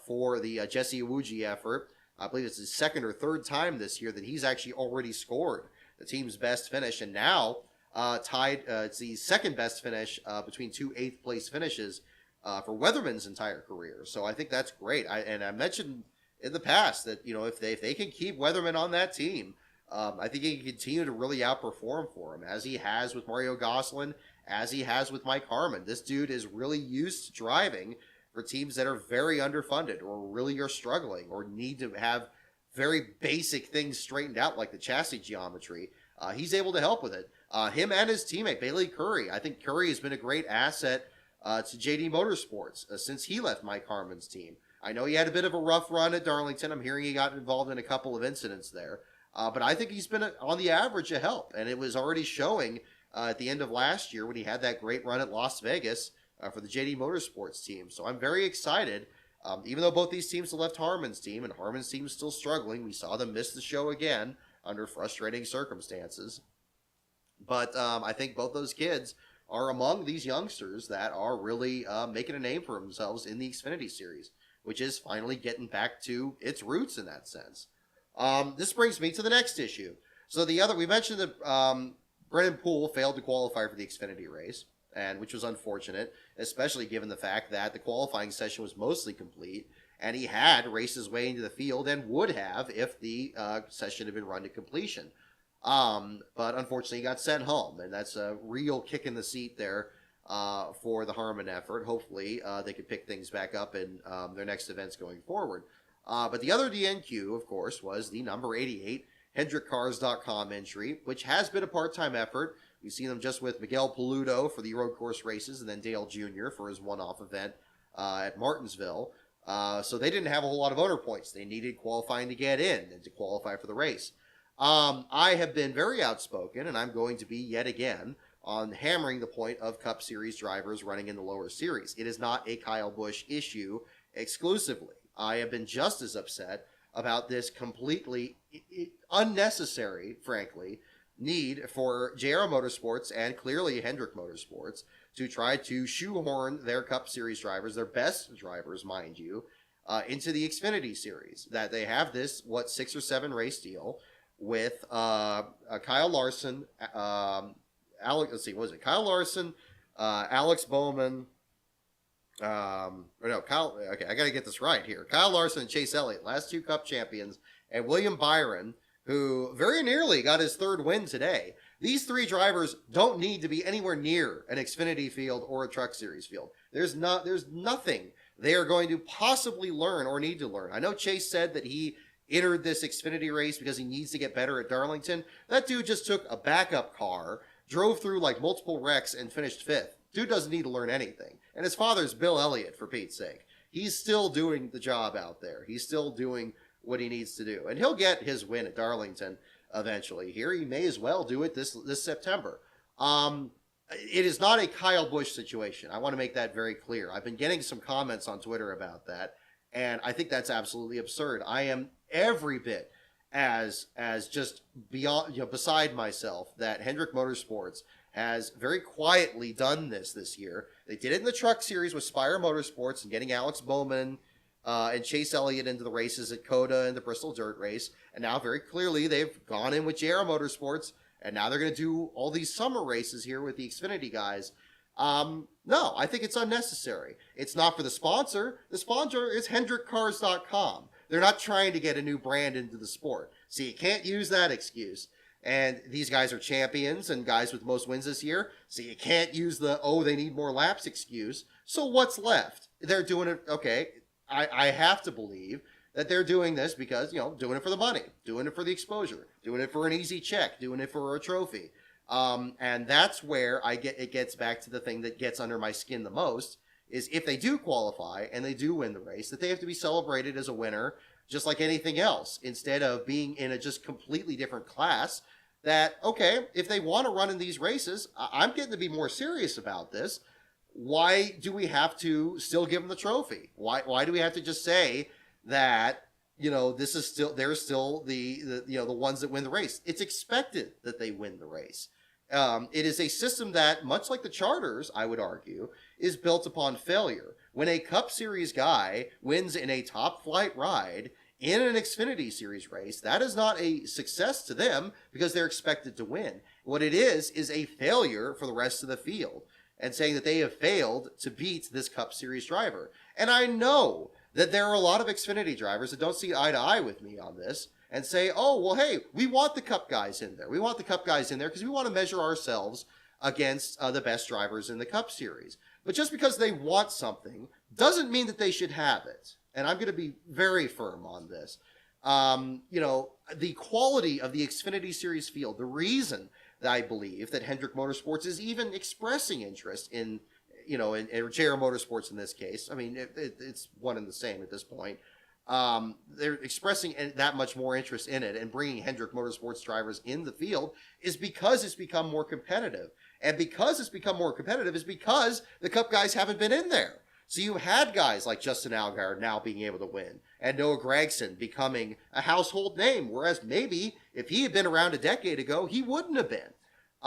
For the Jesse Iwuji effort. I believe it's his second or third time this year that he's actually already scored the team's best finish, and now tied. It's the second best finish between two 8th place finishes for Weatherman's entire career. So I think that's great. I mentioned in the past that if they can keep Weatherman on that team, I think he can continue to really outperform for him, as he has with Mario Gosselin, as he has with Mike Harmon. This dude is really used to driving for teams that are very underfunded, or really are struggling, or need to have very basic things straightened out, like the chassis geometry. He's able to help with it. Him and his teammate, Bailey Curry. I think Curry has been a great asset to JD Motorsports since he left Mike Harmon's team. I know he had a bit of a rough run at Darlington. I'm hearing he got involved in a couple of incidents there. But I think he's been, on the average, a help. And it was already showing at the end of last year when he had that great run at Las Vegas, for the JD Motorsports team. So I'm very excited. Even though both these teams have left Harmon's team, and Harmon's team is still struggling, we saw them miss the show again under frustrating circumstances. But I think both those kids are among these youngsters that are really making a name for themselves in the Xfinity Series, which is finally getting back to its roots in that sense. This brings me to the next issue. So we mentioned that Brennan Poole failed to qualify for the Xfinity race, and which was unfortunate, especially given the fact that the qualifying session was mostly complete, and he had raced his way into the field and would have if the session had been run to completion. But unfortunately, he got sent home, and that's a real kick in the seat there for the Harmon effort. Hopefully, they can pick things back up in their next events going forward. But the other DNQ, of course, was the number 88 HendrickCars.com entry, which has been a part-time effort. We've seen them just with Miguel Paludo for the road course races, and then Dale Jr. for his one-off event at Martinsville. So they didn't have a whole lot of owner points. They needed qualifying to get in and to qualify for the race. I have been very outspoken, and I'm going to be yet again on hammering the point of Cup Series drivers running in the lower series. It is not a Kyle Busch issue exclusively. I have been just as upset about this completely unnecessary, frankly, need for JR Motorsports and clearly Hendrick Motorsports to try to shoehorn their Cup Series drivers, their best drivers, mind you, into the Xfinity Series. That they have this, 6 or 7 race deal with Kyle Larson, Kyle Larson, Alex Bowman, I gotta get this right here. Kyle Larson and Chase Elliott, last 2 Cup champions, and William Byron, who very nearly got his 3rd win today. These 3 drivers don't need to be anywhere near an Xfinity field or a Truck Series field. There's nothing they are going to possibly learn or need to learn. I know Chase said that he entered this Xfinity race because he needs to get better at Darlington. That dude just took a backup car, drove through like multiple wrecks, and finished 5th. Dude doesn't need to learn anything. And his father's Bill Elliott, for Pete's sake. He's still doing the job out there. He's still doing what he needs to do. And he'll get his win at Darlington eventually. Here, he may as well do it this September. It is not a Kyle Busch situation. I want to make that very clear. I've been getting some comments on Twitter about that, and I think that's absolutely absurd. I am every bit as just beyond, beside myself that Hendrick Motorsports has very quietly done this year. They did it in the Truck Series with Spire Motorsports and getting Alex Bowman and Chase Elliott into the races at COTA and the Bristol Dirt Race. And now very clearly they've gone in with JR Motorsports, and now they're going to do all these summer races here with the Xfinity guys. No, I think it's unnecessary. It's not for the sponsor. The sponsor is HendrickCars.com. They're not trying to get a new brand into the sport. So you can't use that excuse. And these guys are champions and guys with most wins this year. So you can't use the, they need more laps excuse. So what's left? They're doing it, okay. I have to believe that they're doing this because, doing it for the money, doing it for the exposure, doing it for an easy check, doing it for a trophy. And that's where it gets back to the thing that gets under my skin the most, is if they do qualify and they do win the race, that they have to be celebrated as a winner, just like anything else, instead of being in a just completely different class. That, okay, if they want to run in these races, I'm getting to be more serious about this. Why do we have to still give them the trophy? Why do we have to just say that, this is still, they're still the ones that win the race? It's expected that they win the race. It is a system that, much like the charters, I would argue, is built upon failure. When a Cup Series guy wins in a top flight ride in an Xfinity Series race, that is not a success to them because they're expected to win. What it is a failure for the rest of the field, and saying that they have failed to beat this Cup Series driver. And I know that there are a lot of Xfinity drivers that don't see eye to eye with me on this and say, hey, we want the Cup guys in there. We want the Cup guys in there because we want to measure ourselves against the best drivers in the Cup Series. But just because they want something doesn't mean that they should have it. And I'm going to be very firm on this. The quality of the Xfinity Series field, the reason that I believe that Hendrick Motorsports is even expressing interest in JR Motorsports in this case. I mean, it's one and the same at this point. They're expressing that much more interest in it and bringing Hendrick Motorsports drivers in the field is because it's become more competitive. And because it's become more competitive is because the Cup guys haven't been in there. So you had guys like Justin Allgaier now being able to win, and Noah Gragson becoming a household name, whereas maybe if he had been around a decade ago, he wouldn't have been.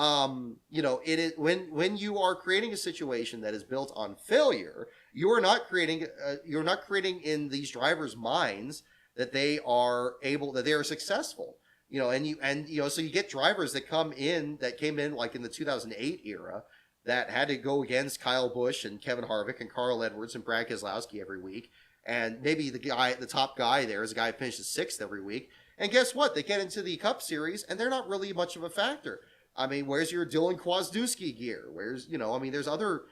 It is when you are creating a situation that is built on failure, you're not creating in these drivers' minds that they are successful. So you get drivers that came in like in the 2008 era that had to go against Kyle Busch and Kevin Harvick and Carl Edwards and Brad Keselowski every week. And maybe the top guy there is a guy who finishes sixth every week. And guess what? They get into the Cup Series and they're not really much of a factor. I mean, where's your Dylan Kwasniewski gear? There's other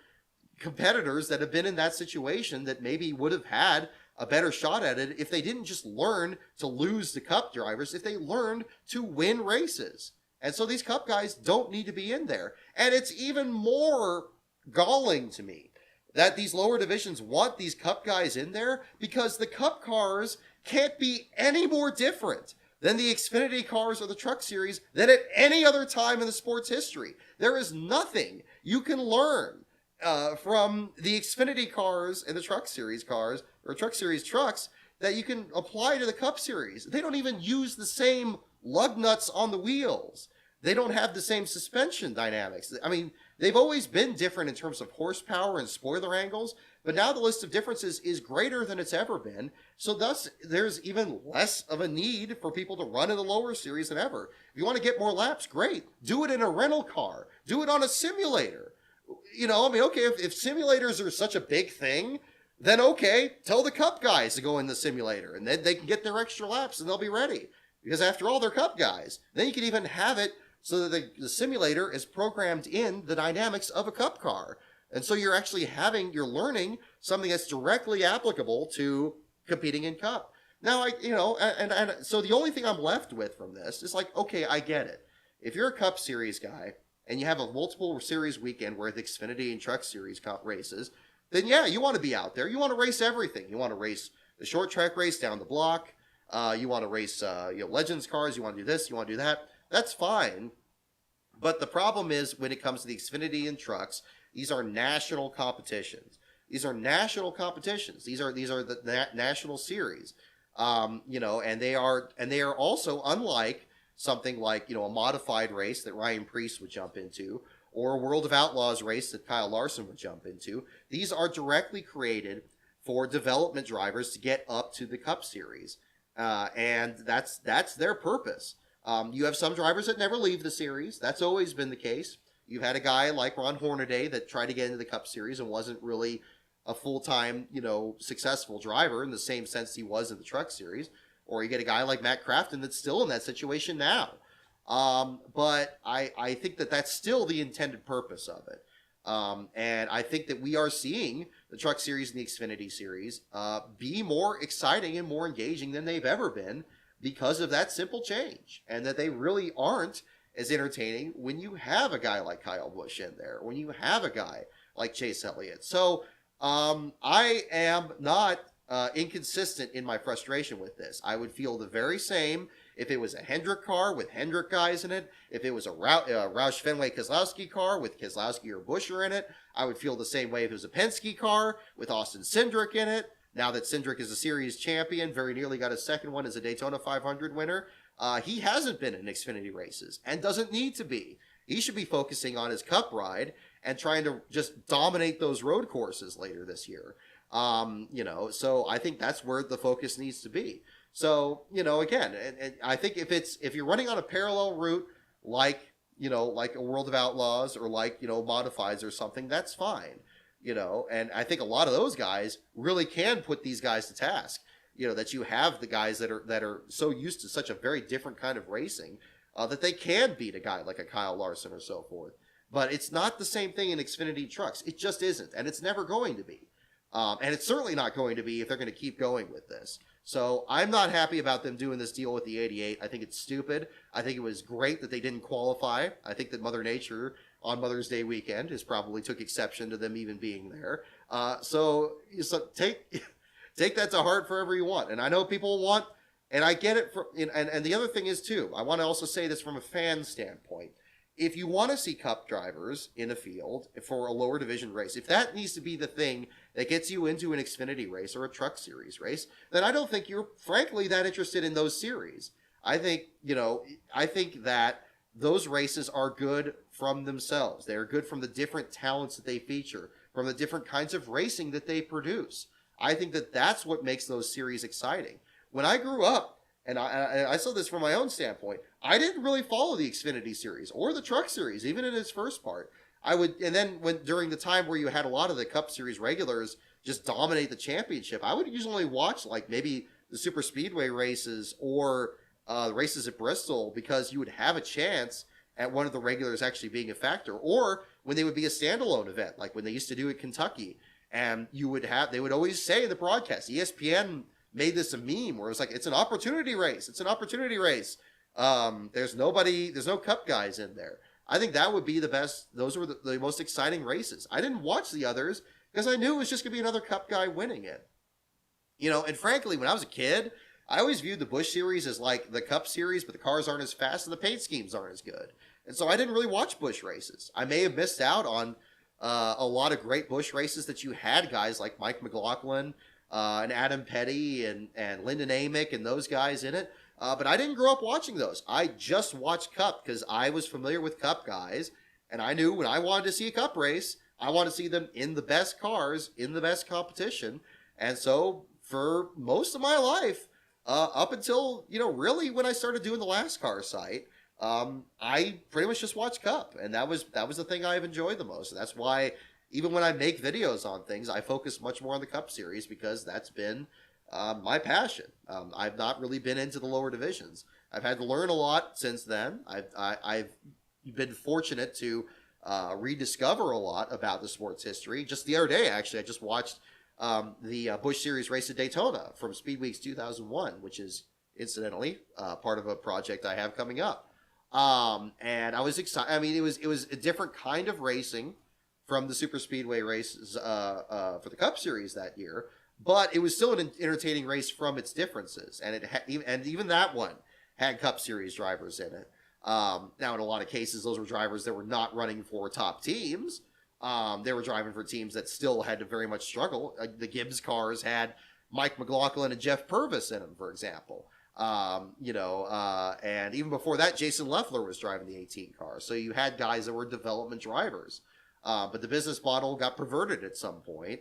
competitors that have been in that situation that maybe would have had a better shot at it if they didn't just learn to lose to Cup drivers, if they learned to win races. And so these Cup guys don't need to be in there. And it's even more galling to me that these lower divisions want these Cup guys in there because the Cup cars can't be any more different than the Xfinity cars or the Truck Series than at any other time in the sport's history. There is nothing you can learn from the Xfinity cars and the Truck Series cars or Truck Series trucks that you can apply to the Cup Series. They don't even use the same lug nuts on the wheels. They don't have the same suspension dynamics. I mean, they've always been different in terms of horsepower and spoiler angles, but now the list of differences is greater than it's ever been. So thus, there's even less of a need for people to run in the lower series than ever. If you want to get more laps, great. Do it in a rental car. Do it on a simulator. Okay, if simulators are such a big thing, then okay, tell the Cup guys to go in the simulator, and then they can get their extra laps, and they'll be ready. Because after all, they're Cup guys. Then you can even have it so that the simulator is programmed in the dynamics of a Cup car. And so you're learning something that's directly applicable to competing in Cup. Now, so the only thing I'm left with from this is like, okay, I get it. If you're a Cup Series guy and you have a multiple series weekend where the Xfinity and Truck Series races, then yeah, you want to be out there. You want to race everything. You want to race the short track race down the block. You want to race Legends cars. You want to do this. You want to do that. That's fine. But the problem is when it comes to the Xfinity and trucks, these are national competitions. These are national competitions. These are the national series. And they are also unlike something like, a modified race that Ryan Preece would jump into, or a World of Outlaws race that Kyle Larson would jump into. These are directly created for development drivers to get up to the Cup Series. And that's their purpose. You have some drivers that never leave the series. That's always been the case. You've had a guy like Ron Hornaday that tried to get into the Cup Series and wasn't really a full-time, successful driver in the same sense he was in the Truck Series. Or you get a guy like Matt Crafton that's still in that situation now. But I think that that's still the intended purpose of it. And I think that we are seeing the Truck Series and the Xfinity Series be more exciting and more engaging than they've ever been because of that simple change. And that they really aren't as entertaining when you have a guy like Kyle Busch in there, when you have a guy like Chase Elliott. So I am not inconsistent in my frustration with this. I would feel the very same if it was a Hendrick car with Hendrick guys in it, if it was a Roush Fenway Keselowski car with Keselowski or Buescher in it. I would feel the same way if it was a Penske car with Austin Cindric in it. Now that Cindric is a series champion, very nearly got his second one as a Daytona 500 winner, he hasn't been in Xfinity races and doesn't need to be. He should be focusing on his Cup ride and trying to just dominate those road courses later this year. So I think that's where the focus needs to be. So, again, and I think if you're running on a parallel route like a World of Outlaws or like, Modifieds or something, that's fine. And I think a lot of those guys really can put these guys to task. That you have the guys that are so used to such a very different kind of racing that they can beat a guy like a Kyle Larson or so forth. But it's not the same thing in Xfinity trucks. It just isn't, and it's never going to be. And it's certainly not going to be if they're going to keep going with this. So I'm not happy about them doing this deal with the 88. I think it's stupid. I think it was great that they didn't qualify. I think that Mother Nature on Mother's Day weekend has probably took exception to them even being there. So take that to heart for every one. And I know people want, and I get it. And the other thing is too, I want to also say this from a fan standpoint. If you want to see Cup drivers in the field for a lower division race, if that needs to be the thing that gets you into an Xfinity race or a Truck Series race, then I don't think you're frankly that interested in those series. I think that those races are good from themselves. They are good from the different talents that they feature, from the different kinds of racing that they produce. I think that that's what makes those series exciting. When I grew up, and I saw this from my own standpoint, I didn't really follow the Xfinity series or the Truck series, even in its first part. And then during the time where you had a lot of the Cup Series regulars just dominate the championship, I would usually watch like maybe the Super Speedway races or the races at Bristol, because you would have a chance at one of the regulars actually being a factor, or when they would be a standalone event, like when they used to do at Kentucky, and they would always say in the broadcast, ESPN made this a meme where it was like, it's an opportunity race. It's an opportunity race. There's no Cup guys in there. I think that would be the best. Those were the most exciting races. I didn't watch the others because I knew it was just going to be another Cup guy winning it. And frankly, when I was a kid, I always viewed the Busch Series as like the Cup Series, but the cars aren't as fast and the paint schemes aren't as good. And so I didn't really watch Busch races. I may have missed out on a lot of great Busch races that you had guys like Mike McLaughlin and Adam Petty and Lyndon Amick and those guys in it. But I didn't grow up watching those. I just watched Cup because I was familiar with Cup guys, and I knew when I wanted to see a Cup race, I wanted to see them in the best cars, in the best competition. And so for most of my life, up until, really when I started doing the Last Car site, I pretty much just watched Cup, and that was the thing I've enjoyed the most. And that's why even when I make videos on things, I focus much more on the Cup Series, because that's been my passion. I've not really been into the lower divisions. I've had to learn a lot since then. I've been fortunate to rediscover a lot about the sport's history. Just the other day, actually, I just watched the Busch Series race at Daytona from Speed Weeks 2001, which is incidentally part of a project I have coming up. And I was excited. I mean, it was a different kind of racing from the Super Speedway races for the Cup Series that year. But it was still an entertaining race from its differences, and even that one had Cup Series drivers in it. Now, in a lot of cases, those were drivers that were not running for top teams. They were driving for teams that still had to very much struggle. The Gibbs cars had Mike McLaughlin and Jeff Purvis in them, for example. And even before that, Jason Leffler was driving the 18 car. So you had guys that were development drivers. But the business model got perverted at some point.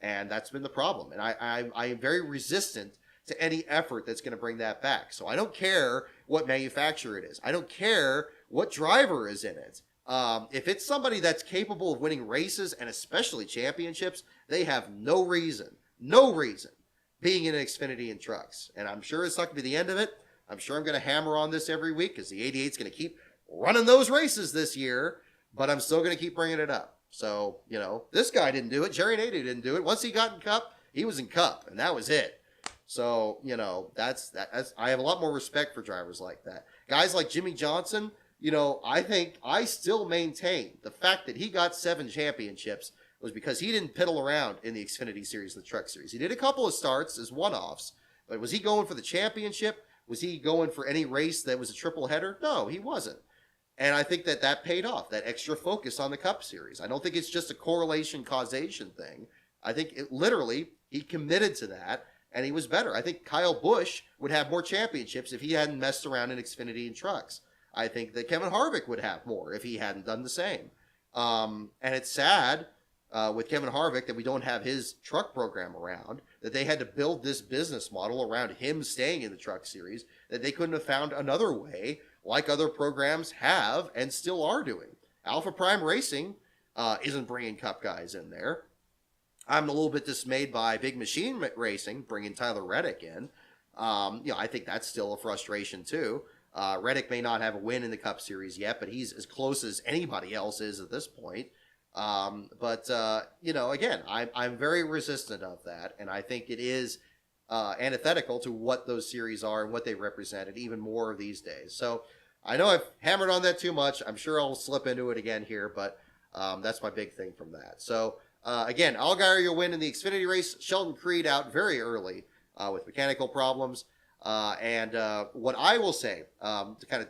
And that's been the problem. And I am very resistant to any effort that's going to bring that back. So I don't care what manufacturer it is. I don't care what driver is in it. If it's somebody that's capable of winning races and especially championships, they have no reason being in Xfinity and trucks. And I'm sure it's not going to be the end of it. I'm sure I'm going to hammer on this every week because the 88 is going to keep running those races this year. But I'm still going to keep bringing it up. So, this guy didn't do it. Jerry Nader didn't do it. Once he got in Cup, he was in Cup, and that was it. So, that's I have a lot more respect for drivers like that. Guys like Jimmy Johnson, I still maintain the fact that he got 7 championships was because he didn't piddle around in the Xfinity Series, the Truck Series. He did a couple of starts as one-offs, but was he going for the championship? Was he going for any race that was a triple header? No, he wasn't. And I think that paid off, that extra focus on the Cup Series. I don't think it's just a correlation causation thing. I think he committed to that, and he was better. I think Kyle Busch would have more championships if he hadn't messed around in Xfinity and trucks. I think that Kevin Harvick would have more if he hadn't done the same. And it's sad with Kevin Harvick that we don't have his truck program around, that they had to build this business model around him staying in the Truck Series, that they couldn't have found another way like other programs have and still are doing. Alpha Prime Racing isn't bringing Cup guys in there. I'm a little bit dismayed by Big Machine Racing bringing Tyler Reddick in. I think that's still a frustration too. Reddick may not have a win in the Cup Series yet, but he's as close as anybody else is at this point. Again, I'm very resistant of that, and I think it is antithetical to what those series are and what they represented even more of these days. So I know I've hammered on that too much. I'm sure I'll slip into it again here, but that's my big thing from that. So again, Allgaier, you'll win in the Xfinity race. Sheldon Creed out very early with mechanical problems. And what I will say, to kind of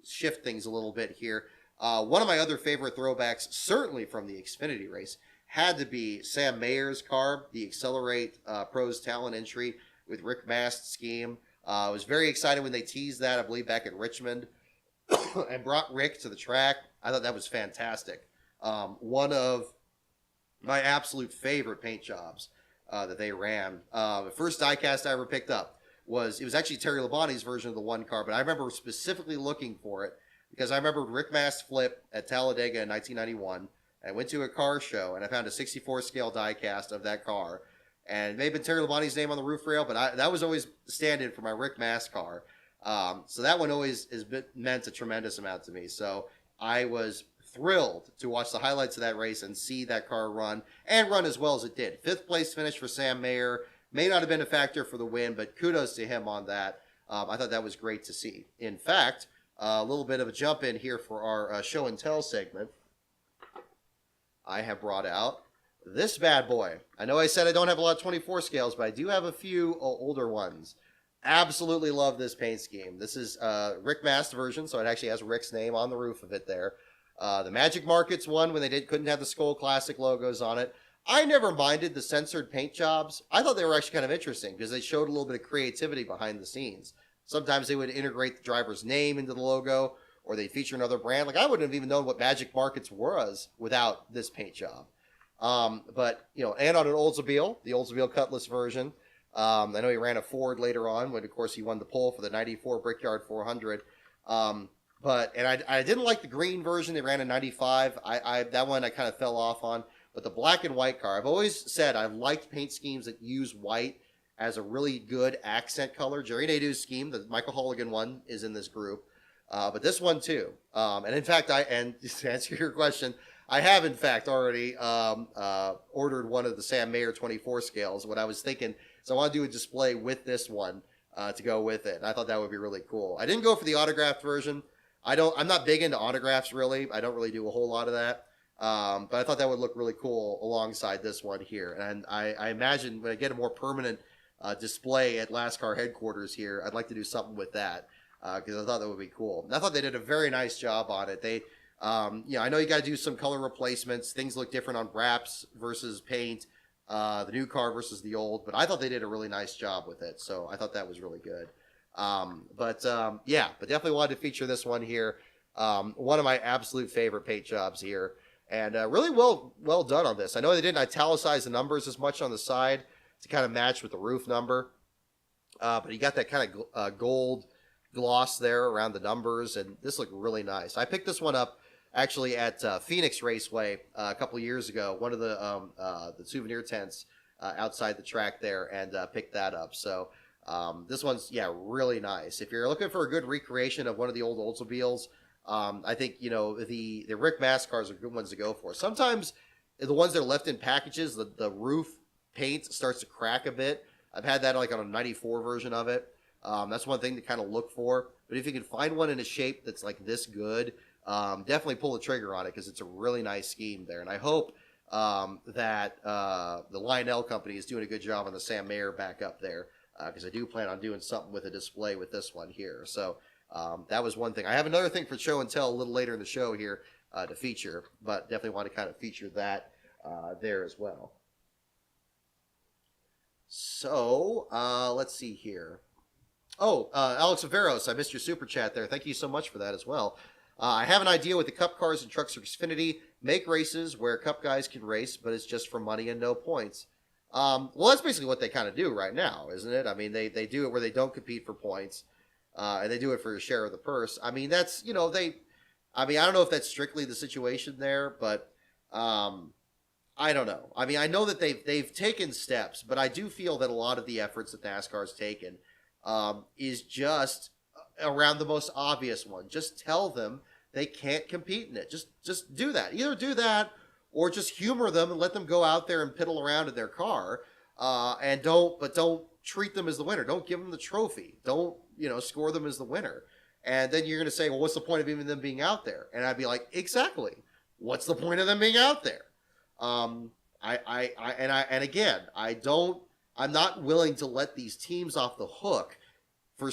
shift things a little bit here, one of my other favorite throwbacks, certainly from the Xfinity race, had to be Sam Mayer's car, the Accelerate Pros Talent entry with Rick Mast's scheme. I was very excited when they teased that, I believe, back in Richmond. and brought Rick to the track. I thought that was fantastic. One of my absolute favorite paint jobs that they ran. The first diecast I ever picked up was actually Terry Labonte's version of the one car, but I remember specifically looking for it because I remember Rick Mast Flip at Talladega in 1991. I went to a car show and I found a 64 scale diecast of that car, and it may have been Terry Labonte's name on the roof rail, but that was always stand-in for my Rick Mast car. So that one always meant a tremendous amount to me. So I was thrilled to watch the highlights of that race and see that car run as well as it did. 5th place finish for Sam Mayer. May not have been a factor for the win, but kudos to him on that. I thought that was great to see. In fact, a little bit of a jump in here for our show and tell segment. I have brought out this bad boy. I know I said I don't have a lot of 24 scales, but I do have a few older ones. Absolutely love this paint scheme. This is Rick Mast version, so it actually has Rick's name on the roof of it there. The Magic Markets one, when they couldn't have the Skull Classic logos on it. I never minded the censored paint jobs. I thought they were actually kind of interesting because they showed a little bit of creativity behind the scenes. Sometimes they would integrate the driver's name into the logo, or they'd feature another brand. Like, I wouldn't have even known what Magic Markets was without this paint job. But, you know, and on an Oldsmobile, the Oldsmobile Cutlass version. I know he ran a Ford later on, when, of course, he won the pole for the 94 Brickyard 400. But I didn't like the green version. They ran in 95. That one I kind of fell off on. But the black and white car, I've always said I liked paint schemes that use white as a really good accent color. Jerry Nadeau's scheme, the Michael Holligan one, is in this group. But this one too. And in fact, and to answer your question, I have in fact already ordered one of the Sam Mayer 24 scales. What I was thinking is I want to do a display with this one to go with it. And I thought that would be really cool. I didn't go for the autographed version. I'm not big into autographs really. I don't really do a whole lot of that. But I thought that would look really cool alongside this one here. And I imagine when I get a more permanent display at LASCAR headquarters here, I'd like to do something with that because I thought that would be cool. And I thought they did a very nice job on it. They, I know you got to do some color replacements. Things look different on wraps versus paint, the new car versus the old. But I thought they did a really nice job with it. So I thought that was really good. But definitely wanted to feature this one here. One of my absolute favorite paint jobs here. And really well done on this. I know they didn't italicize the numbers as much on the side to kind of match with the roof number. But you got that kind of gold gloss there around the numbers, and this looked really nice. I picked this one up actually at Phoenix Raceway a couple of years ago, one of the souvenir tents outside the track there, and picked that up. So this one's, really nice. If you're looking for a good recreation of one of the old Oldsmobiles, I think, the Rick Mast cars are good ones to go for. Sometimes the ones that are left in packages, the roof paint starts to crack a bit. I've had that like on a 94 version of it. That's one thing to kind of look for. But if you can find one in a shape that's like this good, definitely pull the trigger on it because it's a really nice scheme there. And I hope that the Lionel company is doing a good job on the Sam Mayer back up there because I do plan on doing something with a display with this one here. So that was one thing. I have another thing for show and tell a little later in the show here to feature, but definitely want to kind of feature that there as well. So let's see here. Oh, Alex Averos, I missed your super chat there. Thank you so much for that as well. I have an idea with the Cup cars and trucks for Xfinity. Make races where Cup guys can race, but it's just for money and no points. Well, that's basically what they kind of do right now, isn't it? I mean, they do it where they don't compete for points. And they do it for a share of the purse. I mean, that's, I don't know if that's strictly the situation there, but I don't know. I mean, I know that they've taken steps, but I do feel that a lot of the efforts that NASCAR's taken is just around the most obvious one. Just tell them they can't compete in it. Just do that. Either do that or just humor them and let them go out there and piddle around in their car. And don't treat them as the winner. Don't give them the trophy. Don't, score them as the winner. And then you're going to say, well, what's the point of even them being out there? And I'd be like, exactly. What's the point of them being out there? I'm not willing to let these teams off the hook for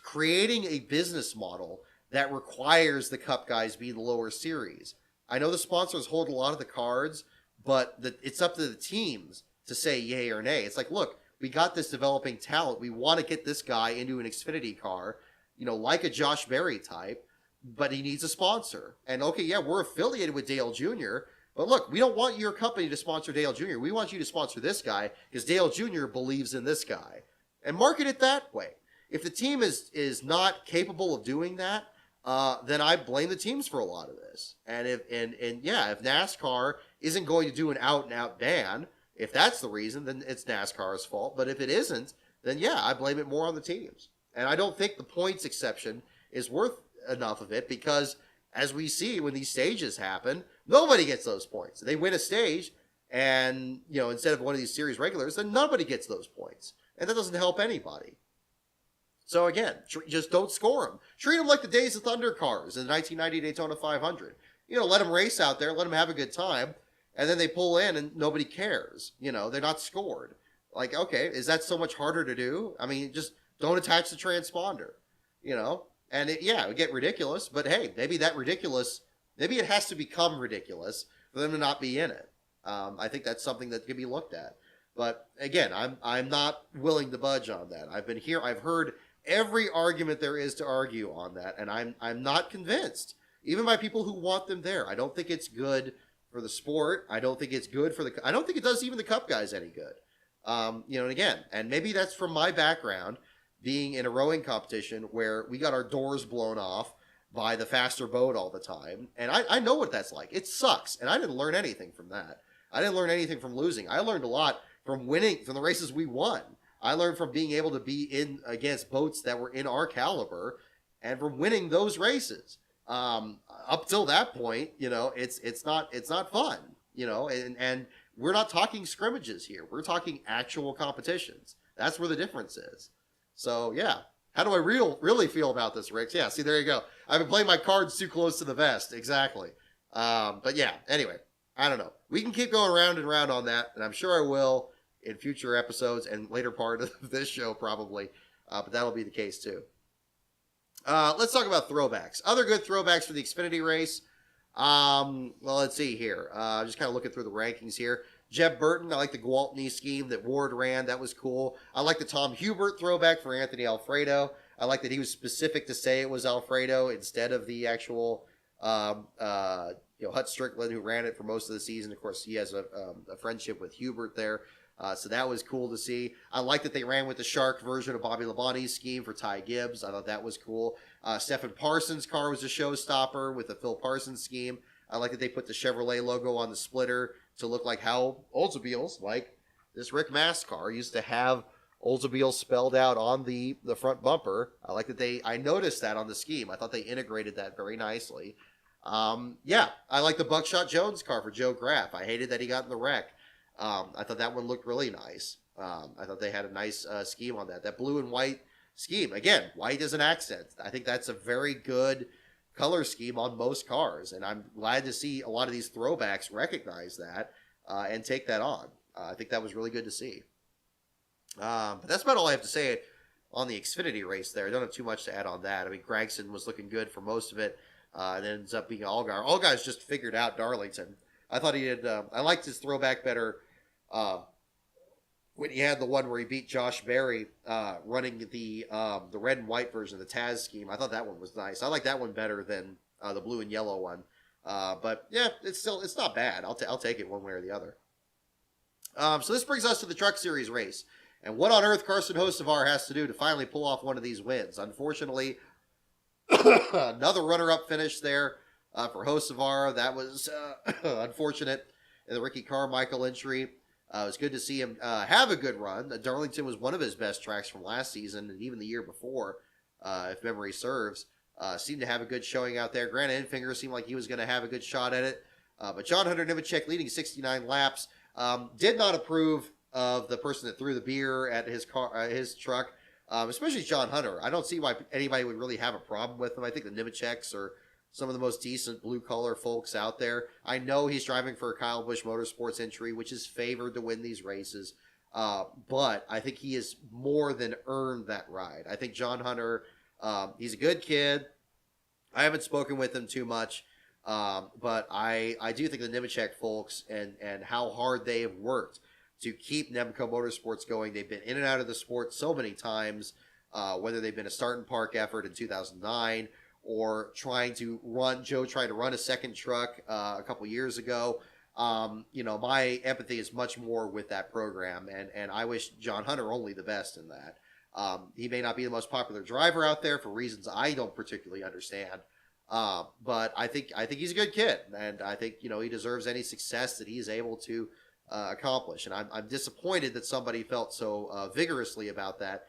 creating a business model that requires the Cup guys be the lower series. I know the sponsors hold a lot of the cards, but it's up to the teams to say yay or nay. It's like, look, we got this developing talent. We want to get this guy into an Xfinity car, like a Josh Berry type, but he needs a sponsor. And okay, yeah, we're affiliated with Dale Jr., but look, we don't want your company to sponsor Dale Jr. We want you to sponsor this guy because Dale Jr. believes in this guy. And market it that way. If the team is not capable of doing that, then I blame the teams for a lot of this. And if NASCAR isn't going to do an out and out ban, if that's the reason, then it's NASCAR's fault. But if it isn't, then yeah, I blame it more on the teams. And I don't think the points exception is worth enough of it because as we see when these stages happen, nobody gets those points. They win a stage and, instead of one of these series regulars, then nobody gets those points. And that doesn't help anybody. So again, just don't score them. Treat them like the Days of Thunder cars in the 1990 Daytona 500. Let them race out there, let them have a good time, and then they pull in and nobody cares. They're not scored. Like, okay, is that so much harder to do? I mean, just don't attach the transponder, And it would get ridiculous, but hey, maybe it has to become ridiculous for them to not be in it. I think that's something that can be looked at. But again, I'm not willing to budge on that. I've heard every argument there is to argue on that, and I'm not convinced. Even by people who want them there, I don't think it's good for the sport. I don't think it's good I don't think it does even the Cup guys any good. And again, and maybe that's from my background, being in a rowing competition where we got our doors blown off by the faster boat all the time, and I know what that's like. It sucks, and I didn't learn anything from that. I didn't learn anything from losing. I learned a lot from winning, from the races we won. I learned from being able to be in against boats that were in our caliber and from winning those races. Up till that point, it's not fun, and we're not talking scrimmages here. We're talking actual competitions. That's where the difference is. So yeah, how do I really feel about this, Rick? Yeah, see, there you go. I've been playing my cards too close to the vest. Exactly. But yeah, anyway, I don't know. We can keep going round and round on that, and I'm sure I will in future episodes and later part of this show probably, but that'll be the case too. Let's talk about throwbacks. Other good throwbacks for the Xfinity race. Well, let's see here. Just kind of looking through the rankings here. Jeb Burton, I like the Gwaltney scheme that Ward ran. That was cool. I like the Tom Hubert throwback for Anthony Alfredo. I like that he was specific to say it was Alfredo instead of the actual Hut Strickland, who ran it for most of the season. Of course, he has a friendship with Hubert there. So that was cool to see. I like that they ran with the Shark version of Bobby Labonte's scheme for Ty Gibbs. I thought that was cool. Stephen Parsons' car was a showstopper with the Phil Parsons scheme. I like that they put the Chevrolet logo on the splitter to look like how Oldsmobiles, like this Rick Mast car, used to have Oldsmobile spelled out on the front bumper. I like that I noticed that on the scheme. I thought they integrated that very nicely. I like the Buckshot Jones car for Joe Graff. I hated that he got in the wreck. I thought that one looked really nice. I thought they had a nice scheme on that. That blue and white scheme. Again, white is an accent. I think that's a very good color scheme on most cars, and I'm glad to see a lot of these throwbacks recognize that and take that on. I think that was really good to see. But that's about all I have to say on the Xfinity race there. I don't have too much to add on that. I mean, Gregson was looking good for most of it, and it ends up being Allgaier. Allgaier's just figured out Darlington. I thought he did. I liked his throwback better when he had the one where he beat Josh Berry running the red and white version of the Taz scheme. I thought that one was nice. I like that one better than the blue and yellow one. But yeah, it's not bad. I'll take it one way or the other. So this brings us to the Truck Series race, and what on earth Carson Hocevar has to do to finally pull off one of these wins. Unfortunately, another runner-up finish there. For Hocevar, that was unfortunate in the Ricky Carmichael entry. It was good to see him have a good run. Darlington was one of his best tracks from last season and even the year before, if memory serves. Seemed to have a good showing out there. Grant Enfinger seemed like he was going to have a good shot at it. But John Hunter Nemechek, leading 69 laps, did not approve of the person that threw the beer at his truck, especially John Hunter. I don't see why anybody would really have a problem with him. I think the Nemecheks are some of the most decent blue-collar folks out there. I know he's driving for a Kyle Busch Motorsports entry, which is favored to win these races. But I think he has more than earned that ride. I think John Hunter, he's a good kid. I haven't spoken with him too much. But I do think the Nemechek folks and how hard they have worked to keep Nemco Motorsports going. They've been in and out of the sport so many times, whether they've been a start and park effort in 2009 or trying to run a second truck a couple years ago. My empathy is much more with that program, and I wish John Hunter only the best in that. He may not be the most popular driver out there for reasons I don't particularly understand, but I think he's a good kid, and I think he deserves any success that he's able to accomplish. And I'm disappointed that somebody felt so vigorously about that,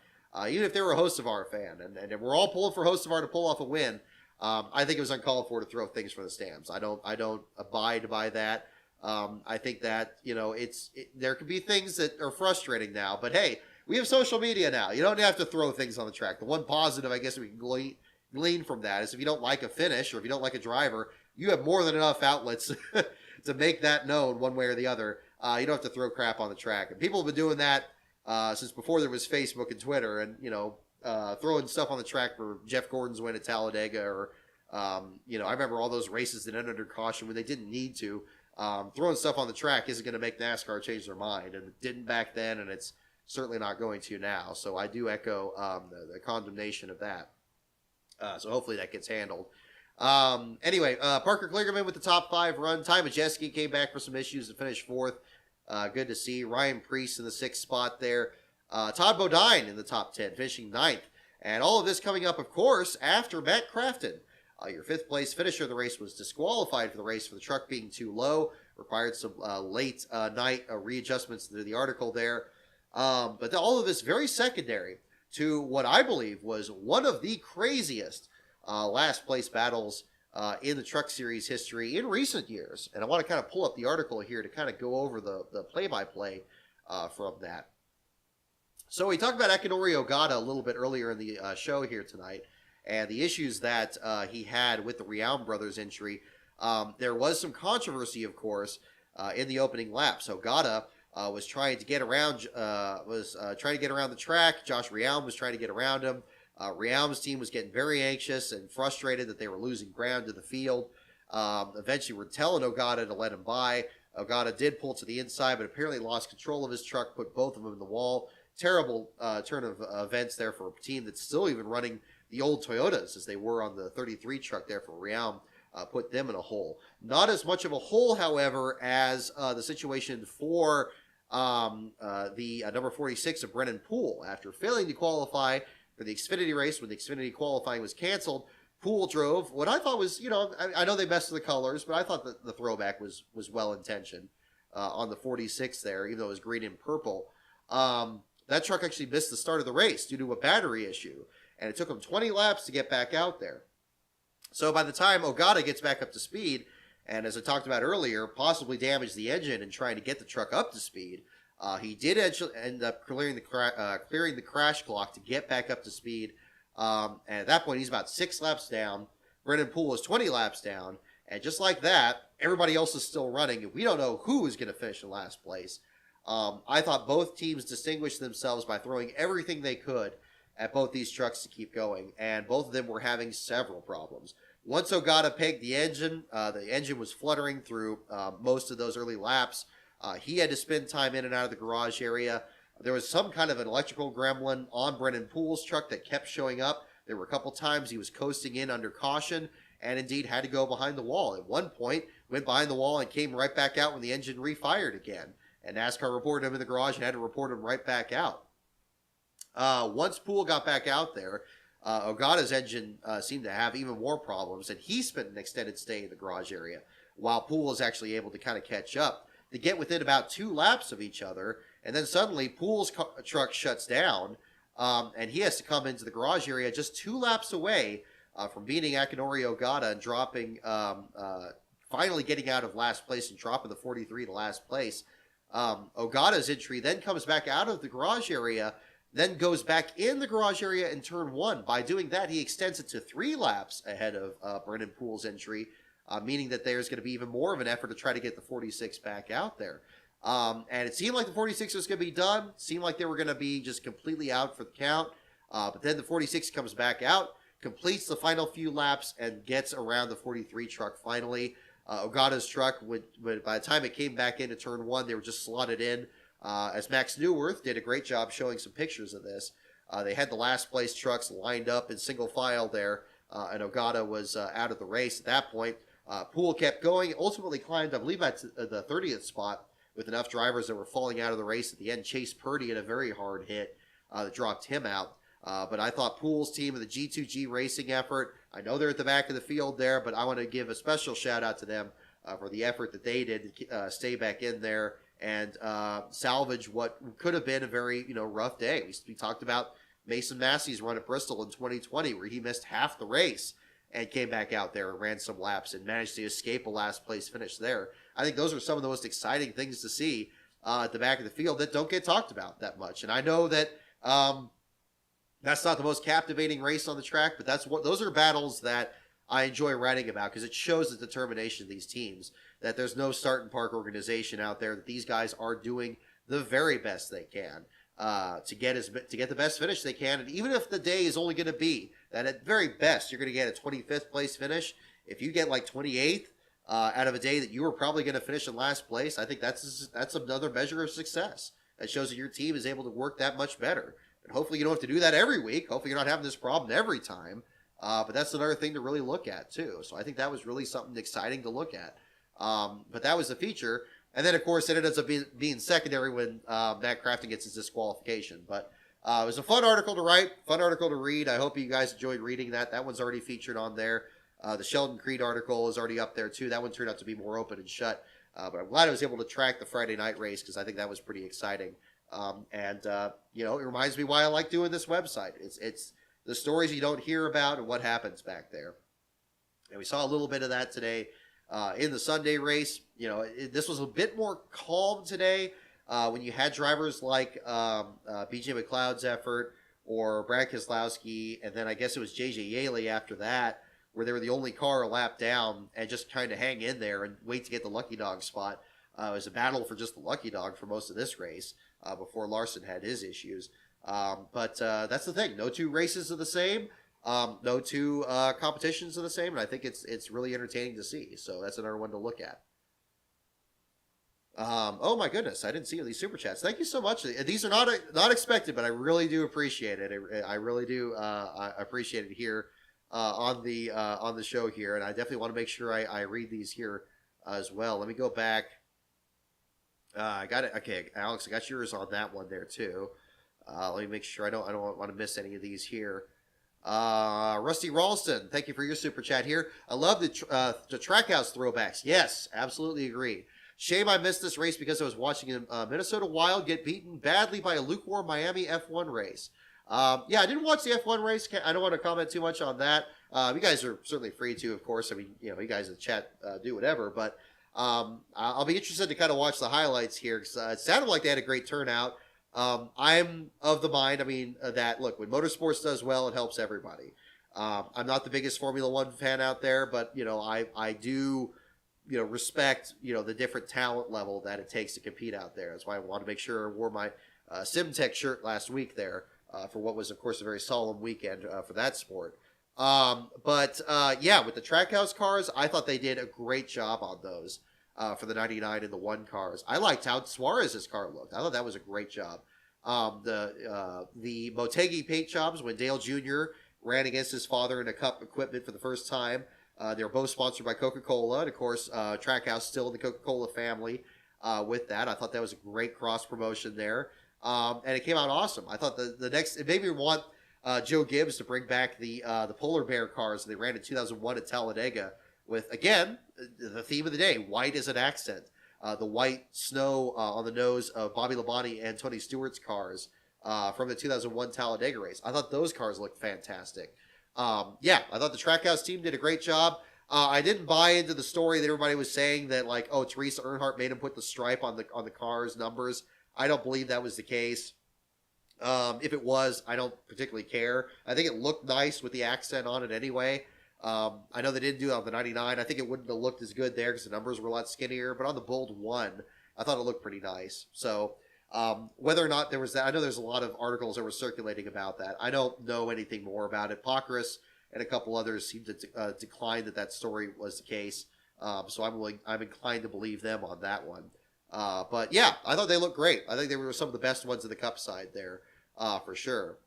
even if they were a Hocevar fan, and we're all pulling for Hocevar to pull off a win. I think it was uncalled for to throw things from the stands. I don't abide by that. I think that there could be things that are frustrating now, but hey, we have social media now. You don't have to throw things on the track. The one positive, I guess, we can glean from that is if you don't like a finish or if you don't like a driver, you have more than enough outlets to make that known one way or the other. You don't have to throw crap on the track. And people have been doing that since before there was Facebook and Twitter, and throwing stuff on the track for Jeff Gordon's win at Talladega, or I remember all those races that ended under caution when they didn't need to. Throwing stuff on the track isn't going to make NASCAR change their mind, and it didn't back then, and it's certainly not going to now. So I do echo the condemnation of that. So hopefully that gets handled. Anyway, Parker Kligerman with the top 5 run. Ty Majeski came back for some issues and finished 4th. Good to see. Ryan Preece in the 6th spot there. Todd Bodine in the top 10, finishing 9th. And all of this coming up, of course, after Matt Crafton. Your 5th place finisher of the race was disqualified for the race for the truck being too low. Required some late night readjustments to the article there. But all of this very secondary to what I believe was one of the craziest last place battles in the Truck Series history in recent years. And I want to kind of pull up the article here to kind of go over the play-by-play from that. So we talked about Akinori Ogata a little bit earlier in the show here tonight, and the issues that he had with the Riam brothers injury. There was some controversy, of course, in the opening laps. Ogata was trying to get around the track. Josh Riam was trying to get around him. Riam's team was getting very anxious and frustrated that they were losing ground to the field. Eventually, we're telling Ogata to let him by. Ogata did pull to the inside, but apparently lost control of his truck, put both of them in the wall. Terrible turn of events there for a team that's still even running the old Toyotas as they were on the 33 truck there for Riam. Put them in a hole. Not as much of a hole, however, as the situation for the number 46 of Brennan Poole. After failing to qualify for the Xfinity race when the Xfinity qualifying was canceled, Poole drove what I thought was, I know they messed with the colors, but I thought that the throwback was well-intentioned on the 46 there, even though it was green and purple. That truck actually missed the start of the race due to a battery issue, and it took him 20 laps to get back out there. So by the time Ogata gets back up to speed, and as I talked about earlier, possibly damaged the engine in trying to get the truck up to speed, he did end up clearing the crash clock to get back up to speed. And at that point, he's about 6 laps down. Brennan Poole is 20 laps down. And just like that, everybody else is still running, and we don't know who is going to finish in last place. I thought both teams distinguished themselves by throwing everything they could at both these trucks to keep going, and both of them were having several problems. Once Ogata pegged the engine was fluttering through most of those early laps. He had to spend time in and out of the garage area. There was some kind of an electrical gremlin on Brennan Poole's truck that kept showing up. There were a couple times he was coasting in under caution and indeed had to go behind the wall. At one point, went behind the wall and came right back out when the engine refired again. And NASCAR reported him in the garage and had to report him right back out. Once Poole got back out there, Ogata's engine seemed to have even more problems, and he spent an extended stay in the garage area, while Poole was actually able to kind of catch up. They get within about 2 laps of each other, and then suddenly Poole's truck shuts down, and he has to come into the garage area just 2 laps away from beating Akinori Ogata and dropping, finally getting out of last place and dropping the 43 to last place. Ogata's entry then comes back out of the garage area, then goes back in the garage area in turn 1. By doing that, he extends it to 3 laps ahead of Brennan Poole's entry, meaning that there's going to be even more of an effort to try to get the 46 back out there. And it seemed like the 46 was going to be done. Seemed like they were going to be just completely out for the count. But then the 46 comes back out, completes the final few laps, and gets around the 43 truck finally. Ogata's truck, by the time it came back into turn 1, they were just slotted in. As Max Newworth did a great job showing some pictures of this. They had the last place trucks lined up in single file there and Ogata was out of the race at that point. Poole kept going, ultimately climbed, I believe, at the 30th spot with enough drivers that were falling out of the race at the end. Chase Purdy had a very hard hit that dropped him out. But I thought Poole's team of the G2G racing effort, I know they're at the back of the field there, but I want to give a special shout out to them for the effort that they did to stay back in there and salvage what could have been a very rough day. We talked about Mason Massey's run at Bristol in 2020 where he missed half the race and came back out there and ran some laps and managed to escape a last place finish there. I think those are some of the most exciting things to see at the back of the field that don't get talked about that much. And I know that that's not the most captivating race on the track, but those are battles that I enjoy writing about because it shows the determination of these teams, that there's no start and park organization out there, that these guys are doing the very best they can to get the best finish they can. And even if the day is only going to be that at very best you're going to get a 25th place finish, if you get like 28th out of a day that you were probably going to finish in last place, I think that's another measure of success. That shows that your team is able to work that much better. And hopefully you don't have to do that every week. Hopefully you're not having this problem every time. But that's another thing to really look at too. So I think that was really something exciting to look at. But that was the feature. And then, of course, it ends up being secondary when Matt Crafton gets his disqualification. But it was a fun article to write, fun article to read. I hope you guys enjoyed reading that. That one's already featured on there. The Sheldon Creed article is already up there, too. That one turned out to be more open and shut. But I'm glad I was able to track the Friday night race because I think that was pretty exciting. It reminds me why I like doing this website. It's the stories you don't hear about and what happens back there. And we saw a little bit of that today in the Sunday race. This was a bit more calm today when you had drivers like BJ McLeod's effort or Brad Keselowski, and then I guess it was JJ Yeley after that, where they were the only car a lap down and just kind of hang in there and wait to get the lucky dog spot. It was a battle for just the lucky dog for most of this race before Larson had his issues. But that's the thing. No two races are the same. No two competitions are the same, and I think it's really entertaining to see. So that's another one to look at. Oh my goodness, I didn't see these super chats. Thank you so much. These are not expected, but I really do appreciate it. I really do I appreciate it here on the show here, and I definitely want to make sure I read these here as well. Let me go back. I got it. Okay, Alex, I got yours on that one there too. Let me make sure I don't want to miss any of these here. Rusty Ralston, thank you for your super chat here. I love the Trackhouse throwbacks. Yes, absolutely agree. Shame I missed this race because I was watching a Minnesota Wild get beaten badly by a lukewarm Miami F1 race. I didn't watch the F1 race. I don't want to comment too much on that. You guys are certainly free to, of course. I mean, you guys in the chat do whatever, but I'll be interested to kind of watch the highlights here because it sounded like they had a great turnout. I'm of the mind, that, look, when motorsports does well, it helps everybody. I'm not the biggest Formula One fan out there, but, I do, respect, the different talent level that it takes to compete out there. That's why I want to make sure I wore my SimTech shirt last week there for what was, of course, a very solemn weekend for that sport. With the Trackhouse cars, I thought they did a great job on those. For the 99 and the 1 cars. I liked how Suarez's car looked. I thought that was a great job. The Motegi paint jobs when Dale Jr. ran against his father in a Cup equipment for the first time. They were both sponsored by Coca-Cola. And, of course, Trackhouse still in the Coca-Cola family with that. I thought that was a great cross-promotion there. And it came out awesome. I thought the next – it made me want Joe Gibbs to bring back the Polar Bear cars that they ran in 2001 at Talladega with, again, the theme of the day, white as an accent. The white snow on the nose of Bobby Labonte and Tony Stewart's cars from the 2001 Talladega race. I thought those cars looked fantastic. I thought the Trackhouse team did a great job. I didn't buy into the story that everybody was saying that, like, oh, Teresa Earnhardt made him put the stripe on the car's numbers. I don't believe that was the case. If it was, I don't particularly care. I think it looked nice with the accent on it anyway. I know they didn't do it on the 99. I think it wouldn't have looked as good there because the numbers were a lot skinnier. But on the Bold 1, I thought it looked pretty nice. So whether or not there was that, I know there's a lot of articles that were circulating about that. I don't know anything more about it. Pockrass and a couple others seemed to decline that story was the case. So I'm inclined to believe them on that one. I thought they looked great. I think they were some of the best ones in the Cup side there for sure.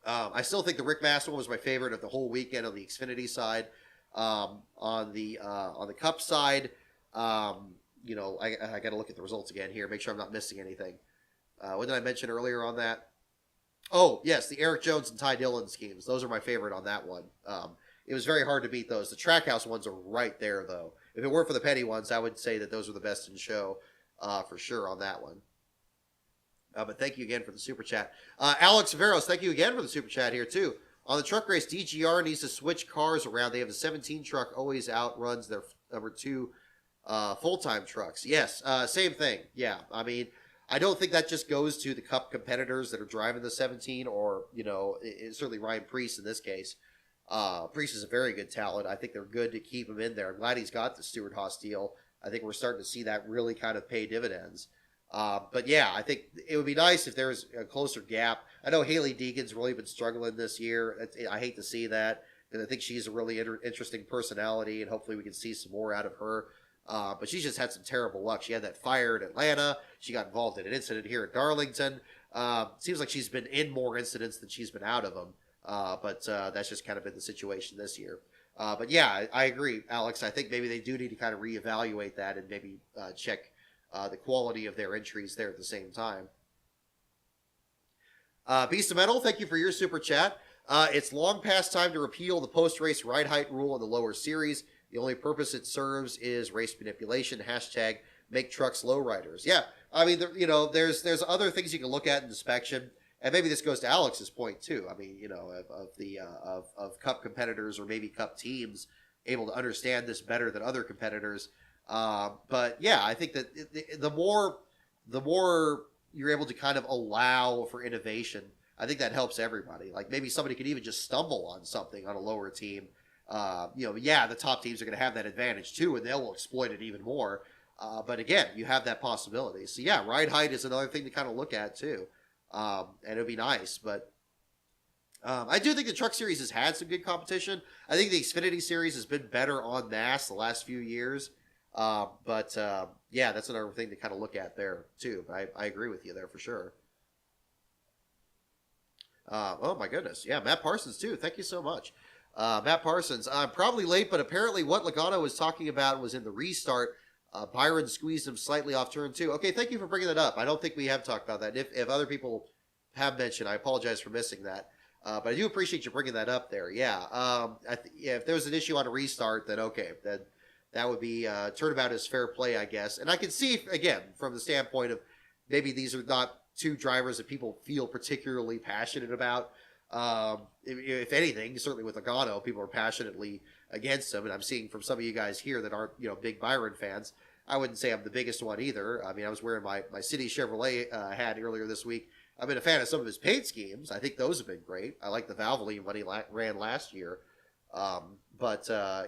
I still think the Rick Mast one was my favorite of the whole weekend on the Xfinity side. On the Cup side, I got to look at the results again here, make sure I'm not missing anything. What did I mention earlier on that? Oh, yes, the Eric Jones and Ty Dillon schemes. Those are my favorite on that one. It was very hard to beat those. The Trackhouse ones are right there, though. If it weren't for the Petty ones, I would say that those were the best in show for sure on that one. But thank you again for the super chat. Alex Veros, thank you again for the super chat here, too. On the truck race, DGR needs to switch cars around. They have the 17 truck always outruns their number 2 full-time trucks. Yes, same thing. Yeah, I mean, I don't think that just goes to the Cup competitors that are driving the 17 or, it's certainly Ryan Preece in this case. Preece is a very good talent. I think they're good to keep him in there. I'm glad he's got the Stewart-Haas deal. I think we're starting to see that really kind of pay dividends. But yeah, I think it would be nice if there was a closer gap. I know Haley Deegan's really been struggling this year. I hate to see that because I think she's a really interesting personality, and hopefully we can see some more out of her. But she's just had some terrible luck. She had that fire in Atlanta. She got involved in an incident here at Darlington. Seems like she's been in more incidents than she's been out of them. But that's just kind of been the situation this year. But yeah, I agree, Alex. I think maybe they do need to kind of reevaluate that and maybe check the quality of their entries there at the same time. Beast of Metal, thank you for your super chat. It's long past time to repeal the post-race ride height rule in the lower series. The only purpose it serves is race manipulation. Hashtag make trucks lowriders. Yeah, I mean, there's other things you can look at in inspection, and maybe this goes to Alex's point too. I mean, of Cup competitors or maybe Cup teams able to understand this better than other competitors. But yeah, I think that the more you're able to kind of allow for innovation, I think that helps everybody. Like maybe somebody could even just stumble on something on a lower team. The top teams are going to have that advantage too, and they'll exploit it even more. But again, you have that possibility. So yeah, ride height is another thing to kind of look at too. And it would be nice, but I do think the Truck Series has had some good competition. I think the Xfinity Series has been better on mass the last few years. But that's another thing to kind of look at there too. I agree with you there for sure. Oh my goodness. Yeah, Matt Parsons too. Thank you so much. Matt Parsons. I'm probably late, but apparently what Logano was talking about was in the restart. Byron squeezed him slightly off turn 2. Okay, thank you for bringing that up. I don't think we have talked about that. If other people have mentioned, I apologize for missing that. But I do appreciate you bringing that up there. Yeah. If there was an issue on a restart, then okay. Then that would be turnabout is fair play, I guess. And I can see, again, from the standpoint of maybe these are not two drivers that people feel particularly passionate about. If anything, certainly with Logano, people are passionately against him. And I'm seeing from some of you guys here that aren't, big Byron fans. I wouldn't say I'm the biggest one either. I mean, I was wearing my City Chevrolet hat earlier this week. I've been a fan of some of his paint schemes. I think those have been great. I like the Valvoline when he ran last year. That's a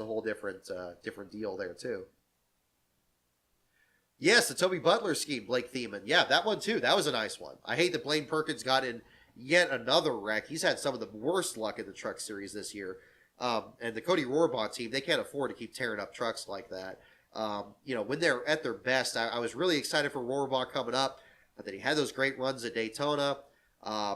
whole different deal there too. Yes, the Toby Butler scheme, Blake Thiemann. Yeah, that one too. That was a nice one. I hate that Blaine Perkins got in yet another wreck. He's had some of the worst luck in the Truck Series this year. And the Cody Rohrbaugh team, they can't afford to keep tearing up trucks like that. When they're at their best, I was really excited for Rohrbaugh coming up. But then he had those great runs at Daytona.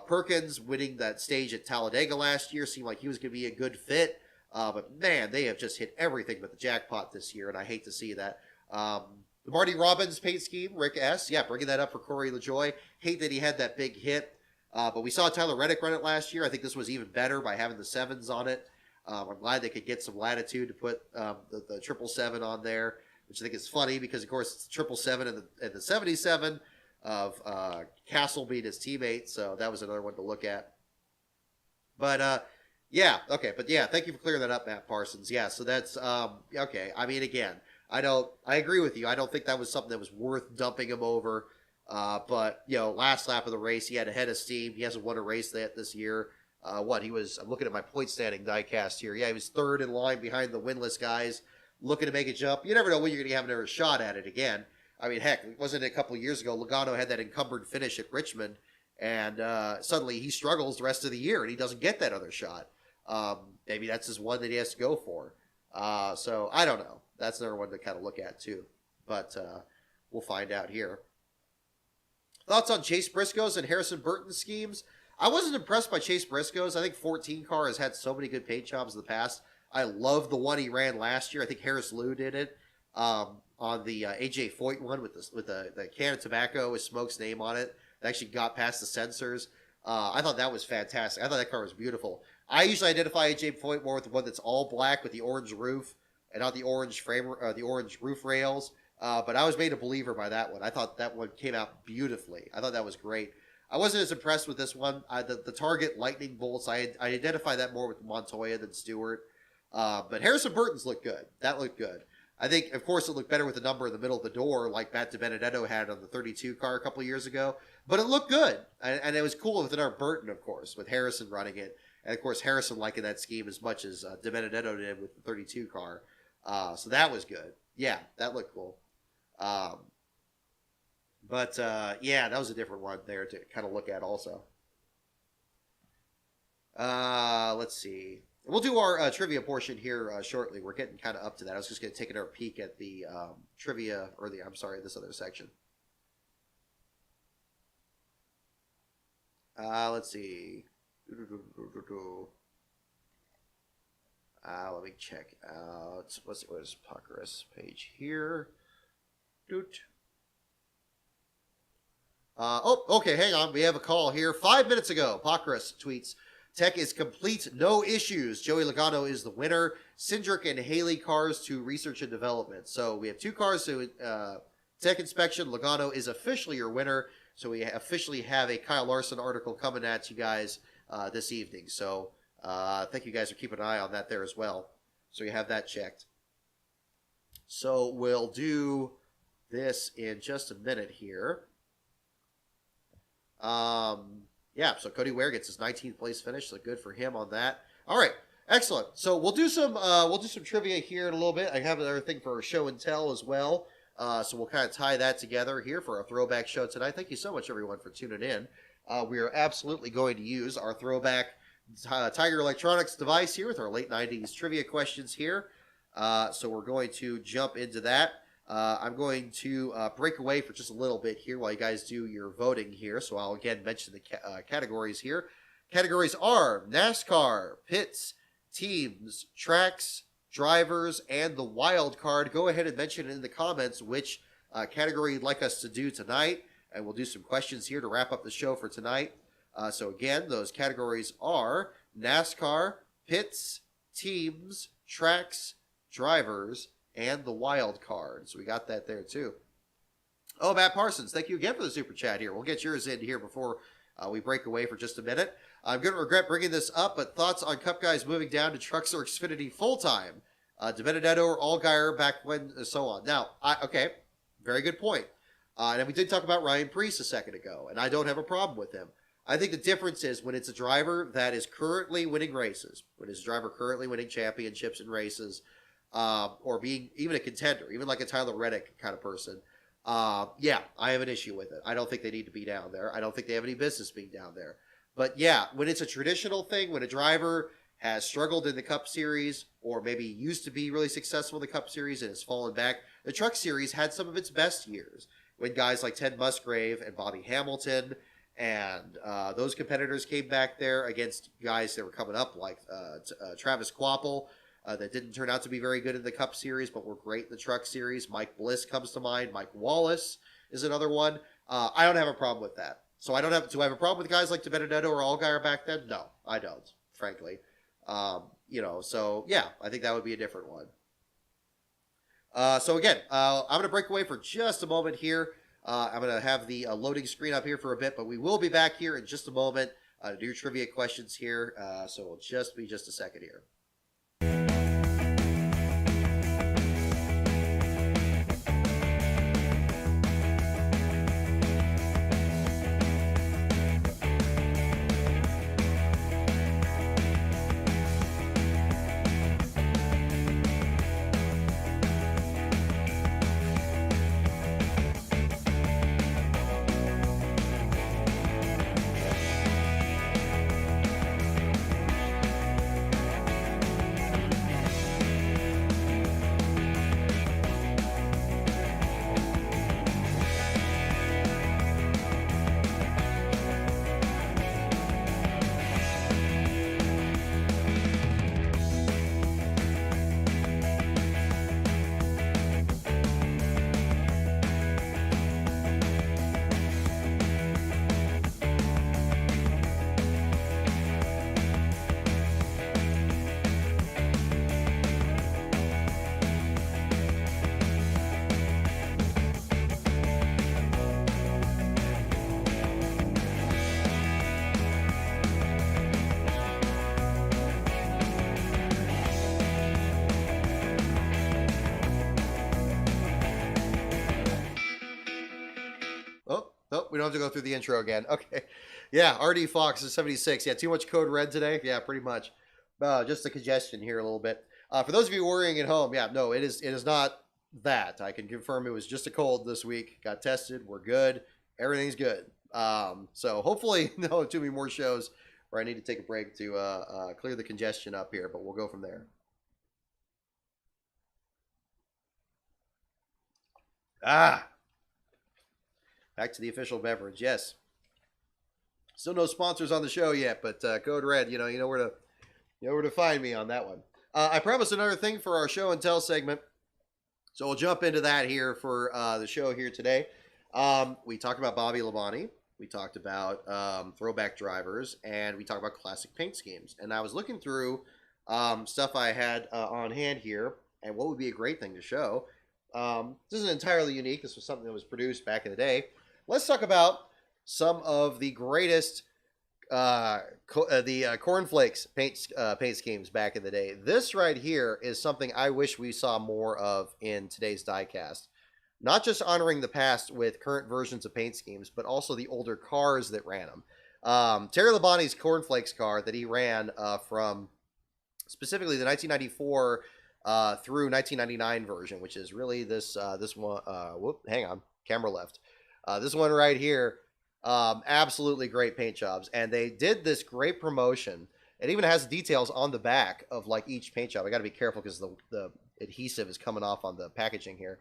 Perkins winning that stage at Talladega last year seemed like he was going to be a good fit. But man, they have just hit everything but the jackpot this year, and I hate to see that. The Marty Robbins paint scheme, Rick S. Yeah, bringing that up for Corey LaJoie. Hate that he had that big hit. But we saw Tyler Reddick run it last year. I think this was even better by having the 7s on it. I'm glad they could get some latitude to put the 777 on there, which I think is funny because, of course, it's the 777 and the 77 of Castle being his teammate. So that was another one to look at. But, thank you for clearing that up, Matt Parsons. Yeah, so that's, okay. I mean, again, I agree with you. I don't think that was something that was worth dumping him over. But last lap of the race, he had a head of steam. He hasn't won a race this year. I'm looking at my point standing diecast here. Yeah, he was third in line behind the winless guys, looking to make a jump. You never know when you're going to have another shot at it again. I mean, heck, wasn't it a couple of years ago, Logano had that encumbered finish at Richmond, and suddenly he struggles the rest of the year, and he doesn't get that other shot. Maybe that's his one that he has to go for. So I don't know. That's another one to kind of look at too. But we'll find out here. Thoughts on Chase Briscoe's and Harrison Burton's schemes? I wasn't impressed by Chase Briscoe's. I think 14 car has had so many good paint jobs in the past. I love the one he ran last year. I think Harris Lou did it on the AJ Foyt one with the can of tobacco with Smoke's name on it. It actually got past the sensors. I thought that was fantastic. I thought that car was beautiful. I usually identify AJ Foyt more with the one that's all black with the orange roof and not the orange frame, the orange roof rails. But I was made a believer by that one. I thought that one came out beautifully. I thought that was great. I wasn't as impressed with this one. The Target lightning bolts, I identify that more with Montoya than Stewart. But Harrison Burton's looked good. That looked good. I think, of course, it looked better with the number in the middle of the door like Matt DiBenedetto had on the 32 car a couple of years ago. But it looked good. And it was cool with our Burton, of course, with Harrison running it. And, of course, Harrison liking that scheme as much as DiBenedetto did with the 32 car. So that was good. Yeah, that looked cool. Yeah, that was a different one there to kind of look at also. Let's see. We'll do our trivia portion here shortly. We're getting kind of up to that. I was just going to take another peek at the trivia, or this other section. Let's see. Let me check out. What is Puckerus page here? Doot. Okay, hang on. We have a call here. 5 minutes ago, Puckerus tweets, Tech is complete, no issues. Joey Logano is the winner. Cindric and Haley cars to research and development. So we have 2 cars to Tech inspection. Logano is officially your winner. So we officially have a Kyle Larson article coming at you guys this evening. So thank you guys for keeping an eye on that there as well. So you have that checked. So we'll do this in just a minute here. Yeah, so Cody Ware gets his 19th place finish, so good for him on that. All right, excellent. So we'll do some trivia here in a little bit. I have another thing for a show and tell as well. So we'll kind of tie that together here for our throwback show tonight. Thank you so much, everyone, for tuning in. We are absolutely going to use our throwback Tiger Electronics device here with our late 90s trivia questions here. So we're going to jump into that. I'm going to break away for just a little bit here while you guys do your voting here. So I'll again mention the categories here. Categories are NASCAR, pits, teams, tracks, drivers, and the wild card. Go ahead and mention in the comments which category you'd like us to do tonight. And we'll do some questions here to wrap up the show for tonight. So again, those categories are NASCAR, pits, teams, tracks, drivers, and the wild card. So we got that there too. Oh, Matt Parsons, thank you again for the super chat here. We'll get yours in here before we break away for just a minute. I'm going to regret bringing this up, but thoughts on Cup guys moving down to trucks or Xfinity full-time? DiBenedetto or Allgaier back when, so on. Now, okay, very good point. And we did talk about Ryan Preece a second ago, and I don't have a problem with him. I think the difference is when it's a driver that is currently winning races, when it's a driver currently winning championships and races, or being even a contender, even like a Tyler Reddick kind of person. Yeah, I have an issue with it. I don't think they need to be down there. I don't think they have any business being down there. But yeah, when it's a traditional thing, when a driver has struggled in the Cup Series or maybe used to be really successful in the Cup Series and has fallen back, the Truck Series had some of its best years when guys like Ted Musgrave and Bobby Hamilton and those competitors came back there against guys that were coming up like Travis Quapple, that didn't turn out to be very good in the Cup Series, but were great in the Truck Series. Mike Bliss comes to mind. Mike Wallace is another one. I don't have a problem with that. So I have a problem with guys like DiBenedetto or Allgaier back then? No, I don't, frankly. So yeah, I think that would be a different one. So again, I'm going to break away for just a moment here. I'm going to have the loading screen up here for a bit, but we will be back here in just a moment to do trivia questions here. So it'll just be just a second here. Oh, we don't have to go through the intro again. Okay. Yeah, RD Fox is 76. Yeah, too much code red today? Yeah, pretty much. Just a congestion here a little bit. For those of you worrying at home, yeah, no, it is not that. I can confirm it was just a cold this week. Got tested. We're good. Everything's good. So hopefully, no too many more shows where I need to take a break to clear the congestion up here, but we'll go from there. Back to the official beverage. Yes. Still no sponsors on the show yet, but code red. You know where to find me on that one. I promised another thing for our show and tell segment, so we'll jump into that here for the show here today. We talked about Bobby Labonte. We talked about throwback drivers, and we talked about classic paint schemes. And I was looking through stuff I had on hand here, and what would be a great thing to show. This isn't entirely unique. This was something that was produced back in the day. Let's talk about some of the greatest cornflakes paint schemes back in the day. This right here is something I wish we saw more of in today's diecast. Not just honoring the past with current versions of paint schemes, but also the older cars that ran them. Terry Labonte's cornflakes car that he ran from specifically the 1994 through 1999 version, which is really this one. Hang on, camera left. This one right here, absolutely great paint jobs, and they did this great promotion. It even has details on the back of like each paint job. I got to be careful because the adhesive is coming off on the packaging here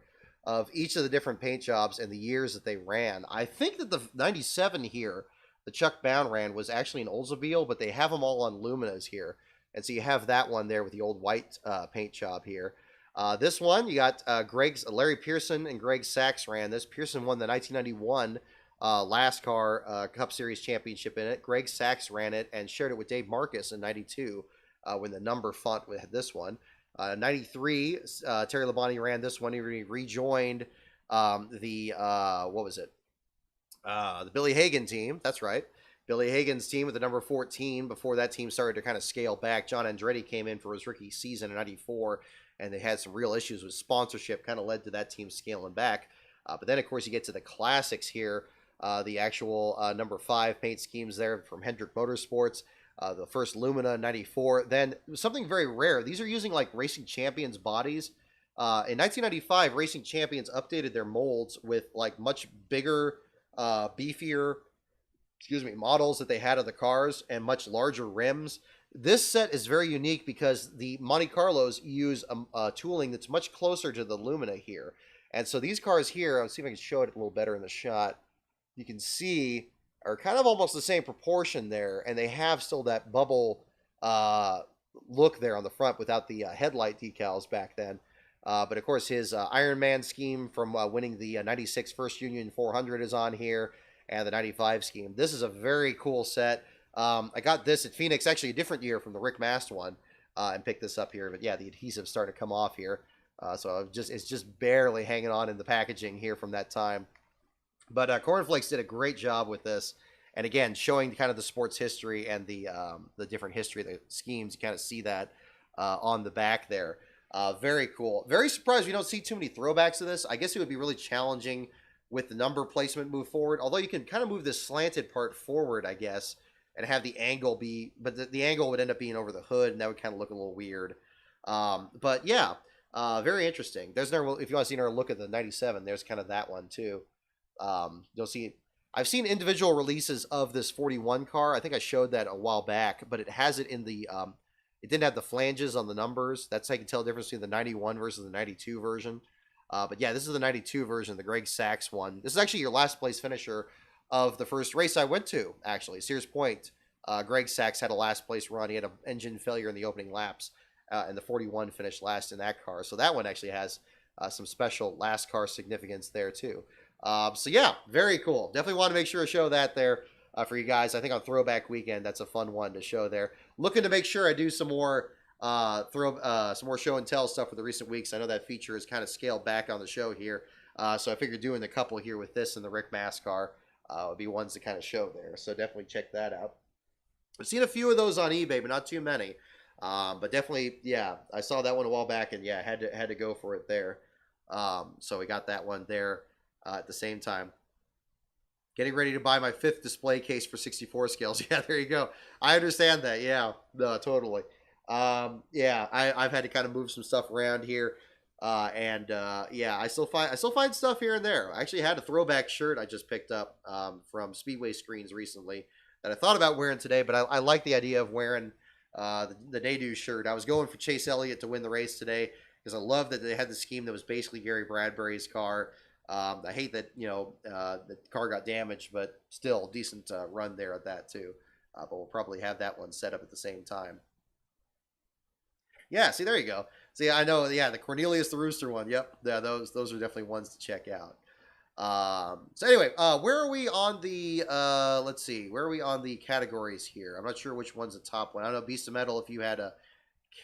of each of the different paint jobs and the years that they ran. I think that the 97 here, the Chuck Bound ran, was actually an Oldsmobile, but they have them all on Luminas here. And so you have that one there with the old white paint job here. This one, you got Larry Pearson and Greg Sachs ran this. Pearson won the 1991 LASCAR Cup Series Championship in it. Greg Sachs ran it and shared it with Dave Marcus in 92 when the number font had this one. 93, Terry Labonte ran this one. He rejoined the Billy Hagan team. That's right. Billy Hagan's team with the number 14 before that team started to kind of scale back. John Andretti came in for his rookie season in 94, and they had some real issues with sponsorship, kind of led to that team scaling back. But then, of course, you get to the classics here, the actual number 5 paint schemes there from Hendrick Motorsports, the first Lumina 94. Then something very rare. These are using like Racing Champions bodies. In 1995, Racing Champions updated their molds with like much bigger, beefier models that they had of the cars and much larger rims. This set is very unique because the Monte Carlos use a tooling that's much closer to the Lumina here. And so these cars here, I'll see if I can show it a little better in the shot. You can see are kind of almost the same proportion there, and they have still that bubble look there on the front without the headlight decals back then. But of course, his Iron Man scheme from winning the 96 First Union 400 is on here, and the 95 scheme. This is a very cool set. I got this at Phoenix, actually a different year from the Rick Mast one, and picked this up here. But yeah, the adhesive started to come off here. So it's just barely hanging on in the packaging here from that time. But Cornflakes did a great job with this. And again, showing kind of the sports history and the different history of the schemes. You kind of see that on the back there. Very cool. Very surprised we don't see too many throwbacks of this. I guess it would be really challenging with the number placement move forward. Although you can kind of move this slanted part forward, I guess, and have the angle be... But the angle would end up being over the hood, and that would kind of look a little weird. But yeah, very interesting. There's another, if you want to see another look at the 97, there's kind of that one too. You'll see... I've seen individual releases of this 41 car. I think I showed that a while back, but it has it in the... it didn't have the flanges on the numbers. That's how you can tell the difference between the 91 versus the 92 version. But yeah, this is the 92 version, the Greg Sachs one. This is actually your last place finisher of the first race I went to, actually. Sears Point. Greg Sachs had a last place run. He had an engine failure in the opening laps, and the 41 finished last in that car. So that one actually has some special last car significance there, too. So yeah, very cool. Definitely want to make sure to show that there for you guys. I think on Throwback Weekend, that's a fun one to show there. Looking to make sure I do some more some more show and tell stuff for the recent weeks. I know that feature is kind of scaled back on the show here, so I figured doing a couple here with this and the Rick Mast car would be ones to kind of show there. So definitely check that out. I've seen a few of those on eBay, but not too many. But definitely, yeah, I saw that one a while back, and yeah, had to go for it there. So we got that one there at the same time. Getting ready to buy my 5th display case for 64 scales. Yeah, there you go. I understand that. Yeah, no, totally. Yeah, I've had to kind of move some stuff around here. Yeah, I still find stuff here and there. I actually had a throwback shirt I just picked up from Speedway Screens recently that I thought about wearing today, but I like the idea of wearing the Nadu shirt. I was going for Chase Elliott to win the race today because I love that they had the scheme that was basically Gary Bradbury's car. I hate that the car got damaged, but still decent run there at that too. But we'll probably have that one set up at the same time. Yeah, see, there you go. See, I know. Yeah, the Cornelius the Rooster one. Yep, yeah, those are definitely ones to check out. So anyway, where are we on the? Let's see, where are we on the categories here? I'm not sure which one's the top one. I don't know, Beast of Metal. If you had a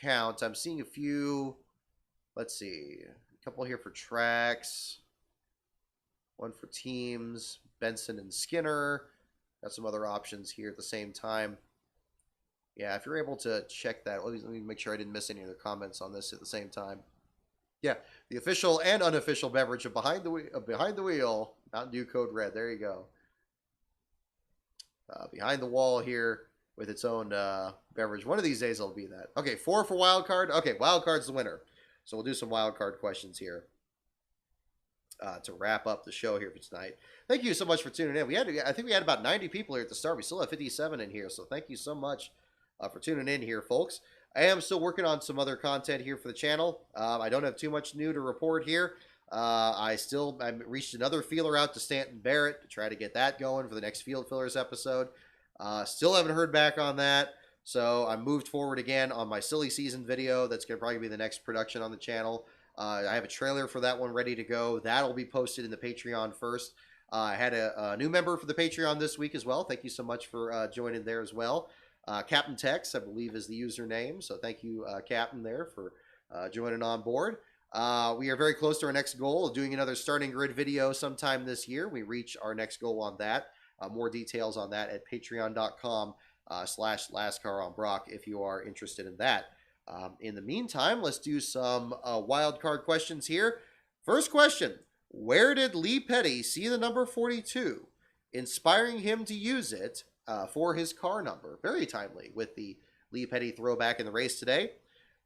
count, I'm seeing a few. Let's see, a couple here for tracks. One for teams, Benson and Skinner. Got some other options here at the same time. Yeah, if you're able to check that, let me make sure I didn't miss any other comments on this at the same time. Yeah, the official and unofficial beverage of Behind the Wheel, Mountain Dew Code Red. There you go. Behind the wall here with its own beverage. One of these days it'll be that. Okay, 4 for wild card. Okay, wild card's the winner. So we'll do some wild card questions here. To wrap up the show here for tonight. Thank you so much for tuning in. I think we had about 90 people here at the start. We still have 57 in here, so thank you so much for tuning in here, folks. I am still working on some other content here for the channel. I don't have too much new to report here. I reached another feeler out to Stanton Barrett to try to get that going for the next Field Fillers episode. Still haven't heard back on that, so I moved forward again on my silly season video. That's going to probably be the next production on the channel. I have a trailer for that one ready to go. That'll be posted in the Patreon first. I had a new member for the Patreon this week as well. Thank you so much for joining there as well. Captain Tex, I believe, is the username. So thank you, Captain, there for joining on board. We are very close to our next goal of doing another starting grid video sometime this year. We reach our next goal on that. More details on that at patreon.com/lastcaronbrock if you are interested in that. In the meantime, let's do some wild card questions here. First question, where did Lee Petty see the number 42, inspiring him to use it for his car number? Very timely with the Lee Petty throwback in the race today.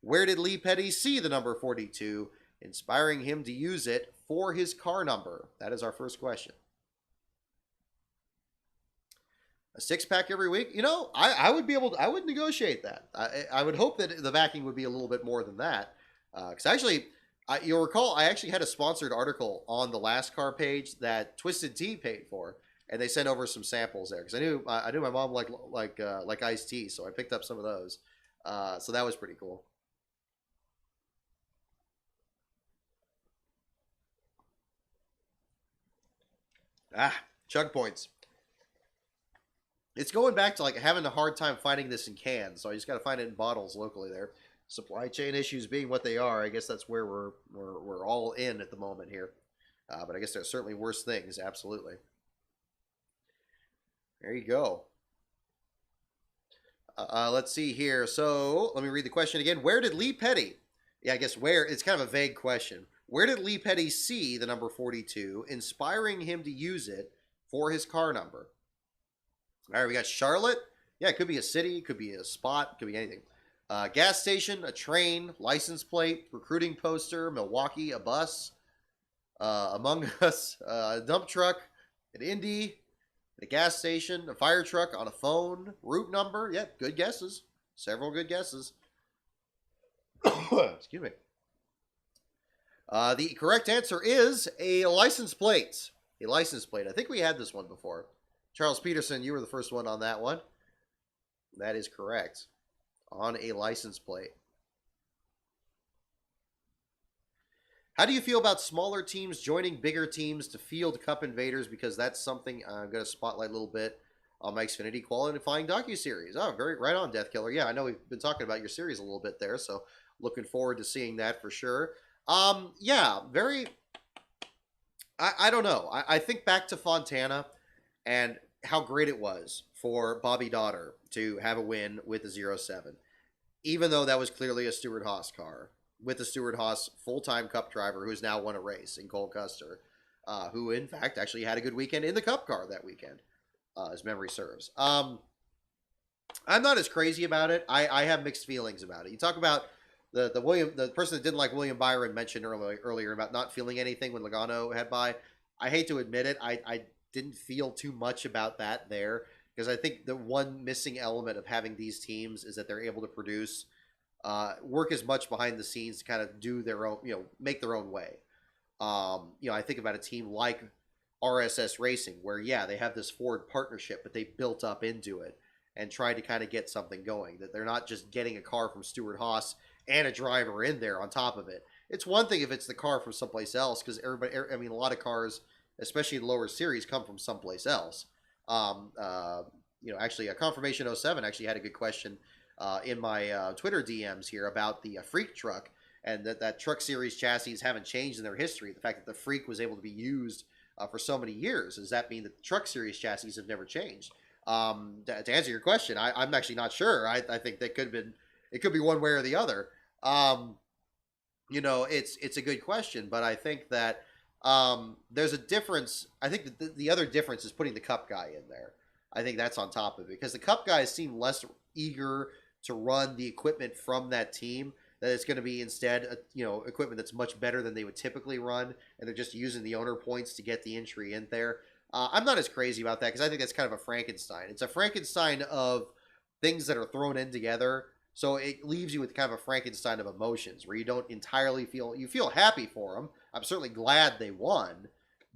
Where did Lee Petty see the number 42, inspiring him to use it for his car number? That is our first question. A 6-pack every week? You know, I would be able to, I would negotiate that. I would hope that the backing would be a little bit more than that. Because actually, you'll recall, I actually had a sponsored article on the Last Car page that Twisted Tea paid for, and they sent over some samples there. Because I knew my mom like iced tea, so I picked up some of those. So that was pretty cool. Chug points. It's going back to like having a hard time finding this in cans, so I just got to find it in bottles locally there. Supply chain issues being what they are, I guess that's where we're all in at the moment here. But I guess there's certainly worse things, absolutely. There you go. Let's see here. So let me read the question again. Where did Lee Petty? Yeah, I guess where, it's kind of a vague question. Where did Lee Petty see the number 42, inspiring him to use it for his car number? All right, we got Charlotte. Yeah, it could be a city, it could be a spot, it could be anything. Gas station, a train, license plate, recruiting poster, Milwaukee, a bus, Among Us, a dump truck, an Indy, a gas station, a fire truck, on a phone, route number. Yeah, good guesses. Several good guesses. Excuse me. The correct answer is a license plate. A license plate. I think we had this one before. Charles Peterson, you were the first one on that one. That is correct. On a license plate. How do you feel about smaller teams joining bigger teams to field Cup invaders? Because that's something I'm going to spotlight a little bit on my Xfinity qualifying docuseries. Oh, very right on, Death Killer. Yeah, I know we've been talking about your series a little bit there, so looking forward to seeing that for sure. Yeah, very... I don't know. I think back to Fontana and how great it was for Bobby Daughter to have a win with the 07. Even though that was clearly a Stewart-Haas car, with the Stewart-Haas full-time Cup driver who's now won a race in Cole Custer. who in fact actually had a good weekend in the Cup car that weekend, as memory serves. I'm not as crazy about it. I have mixed feelings about it. You talk about the person that didn't like William Byron mentioned earlier about not feeling anything when Logano had by. I hate to admit it. I didn't feel too much about that there, because I think the one missing element of having these teams is that they're able to produce, work as much behind the scenes to kind of do their own, make their own way. I think about a team like RSS Racing, where they have this Ford partnership, but they built up into it and tried to kind of get something going. That they're not just getting a car from Stewart Haas and a driver in there on top of it. It's one thing if it's the car from someplace else, because a lot of cars, especially in lower series, come from someplace else. Actually, a Confirmation 07 actually had a good question in my Twitter DMs here about the Freak truck, and that truck series chassis haven't changed in their history. The fact that the Freak was able to be used for so many years, does that mean that the truck series chassis have never changed? To answer your question, I'm actually not sure. I think that it could be one way or the other. It's a good question, but I think that there's a difference. I think that the other difference is putting the Cup guy in there. I think that's on top of it, because the Cup guys seem less eager to run the equipment from that team. That it's going to be instead, equipment that's much better than they would typically run, and they're just using the owner points to get the entry in there. I'm not as crazy about that, because I think that's kind of a Frankenstein. It's a Frankenstein of things that are thrown in together, so it leaves you with kind of a Frankenstein of emotions, where you don't entirely feel happy for them. I'm certainly glad they won,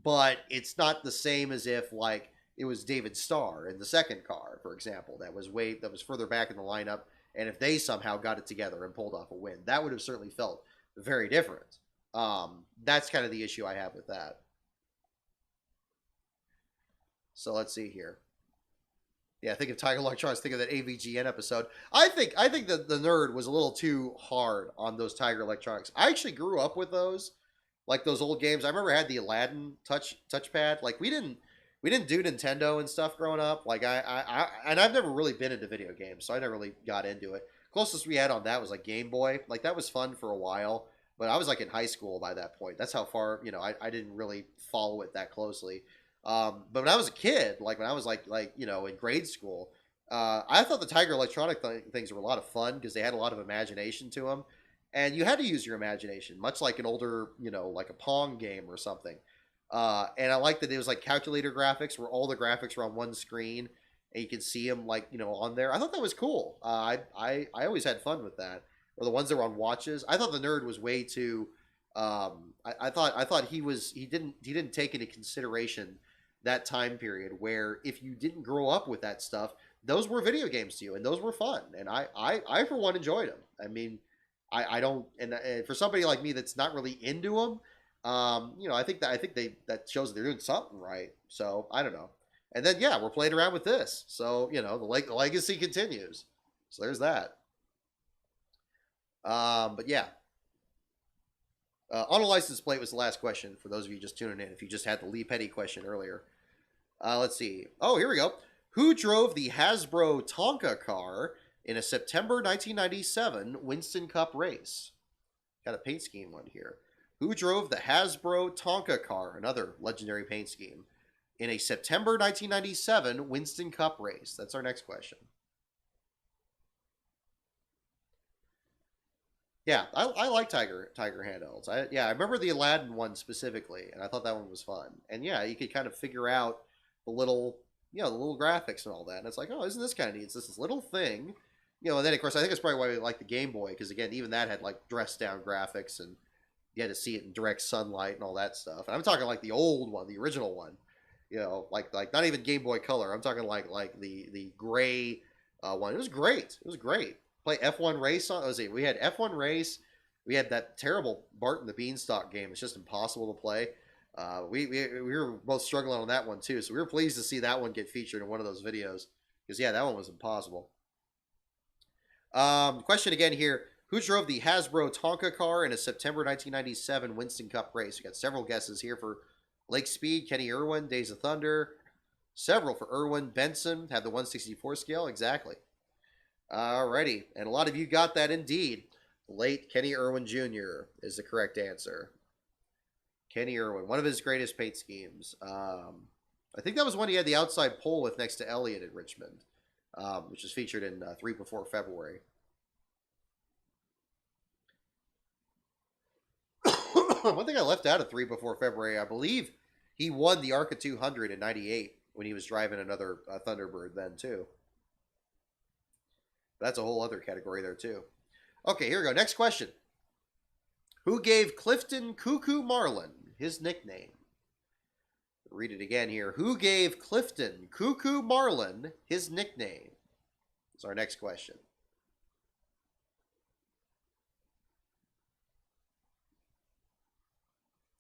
but it's not the same as if like it was David Starr in the second car, for example, that was further back in the lineup, and if they somehow got it together and pulled off a win, that would have certainly felt very different. That's kind of the issue I have with that. So let's see here. Yeah, think of Tiger Electronics. Think of that AVGN episode. I think that the nerd was a little too hard on those Tiger Electronics. I actually grew up with those, like those old games. I remember I had the Aladdin touchpad. Like we didn't do Nintendo and stuff growing up. Like and I've never really been into video games, so I never really got into it. Closest we had on that was like Game Boy. Like that was fun for a while, but I was like in high school by that point. That's how far I didn't really follow it that closely. But when I was a kid, like when I was like in grade school, I thought the Tiger Electronic things were a lot of fun because they had a lot of imagination to them, and you had to use your imagination, much like an older, like a Pong game or something. And I liked that it was like calculator graphics, where all the graphics were on one screen, and you could see them like on there. I thought that was cool. I always had fun with that. Or the ones that were on watches. I thought the nerd was way too. I thought he didn't take into consideration that time period where if you didn't grow up with that stuff, those were video games to you, and those were fun, and I for one enjoyed them. I mean, I don't, and for somebody like me that's not really into them, I think that shows that they're doing something right. So I don't know. And then we're playing around with this, so the legacy continues. So there's that. But yeah. On a license plate was the last question for those of you just tuning in. If you just had the Lee Petty question earlier, let's see. Oh, here we go. Who drove the Hasbro Tonka car in a September 1997 Winston Cup race? Got a paint scheme one here. Who drove the Hasbro Tonka car, another legendary paint scheme, in a September 1997 Winston Cup race? That's our next question. Yeah, I like Tiger handhelds. I remember the Aladdin one specifically, and I thought that one was fun. And you could kind of figure out the little graphics and all that. And it's like, oh, isn't this kind of neat? It's this little thing, And then of course I think that's probably why we like the Game Boy, because again, even that had like dressed down graphics, and you had to see it in direct sunlight and all that stuff. And I'm talking like the old one, the original one, like not even Game Boy Color. I'm talking like the gray one. It was great. It was great. Play F1 Race on. We had F1 Race. We had that terrible Bart and the Beanstalk game. It's just impossible to play. We were both struggling on that one too, so we were pleased to see that one get featured in one of those videos, because that one was impossible. Question again here: who drove the Hasbro Tonka car in a September 1997 Winston Cup race? We got several guesses here for Lake Speed, Kenny Irwin, Days of Thunder. Several for Irwin. Benson had the 1/64 scale, exactly. Alrighty, and a lot of you got that indeed. Late Kenny Irwin Jr. is the correct answer. Kenny Irwin, one of his greatest paint schemes. I think that was when he had the outside pole with next to Elliott at Richmond, which is featured in 3 Before February. One thing I left out of 3 Before February, I believe he won the ARCA 200 in '98 when he was driving another Thunderbird then too. That's a whole other category there too. Okay, here we go. Next question. Who gave Clifton Cuckoo Marlin his nickname? Read it again here. Who gave Clifton Cuckoo Marlin his nickname? That's our next question.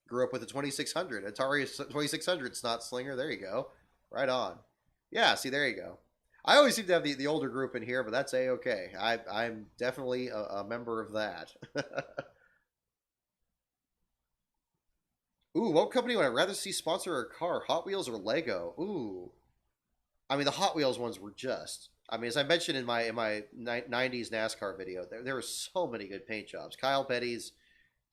Grew up with a 2600. Atari 2600 Snot Slinger. There you go. Right on. Yeah, see, there you go. I always seem to have the older group in here, but that's A-okay. I'm definitely a member of that. Ooh, what company would I rather see sponsor a car? Hot Wheels or Lego? Ooh. I mean, the Hot Wheels ones were just... I mean, as I mentioned in my 90s NASCAR video, there were so many good paint jobs. Kyle Petty's...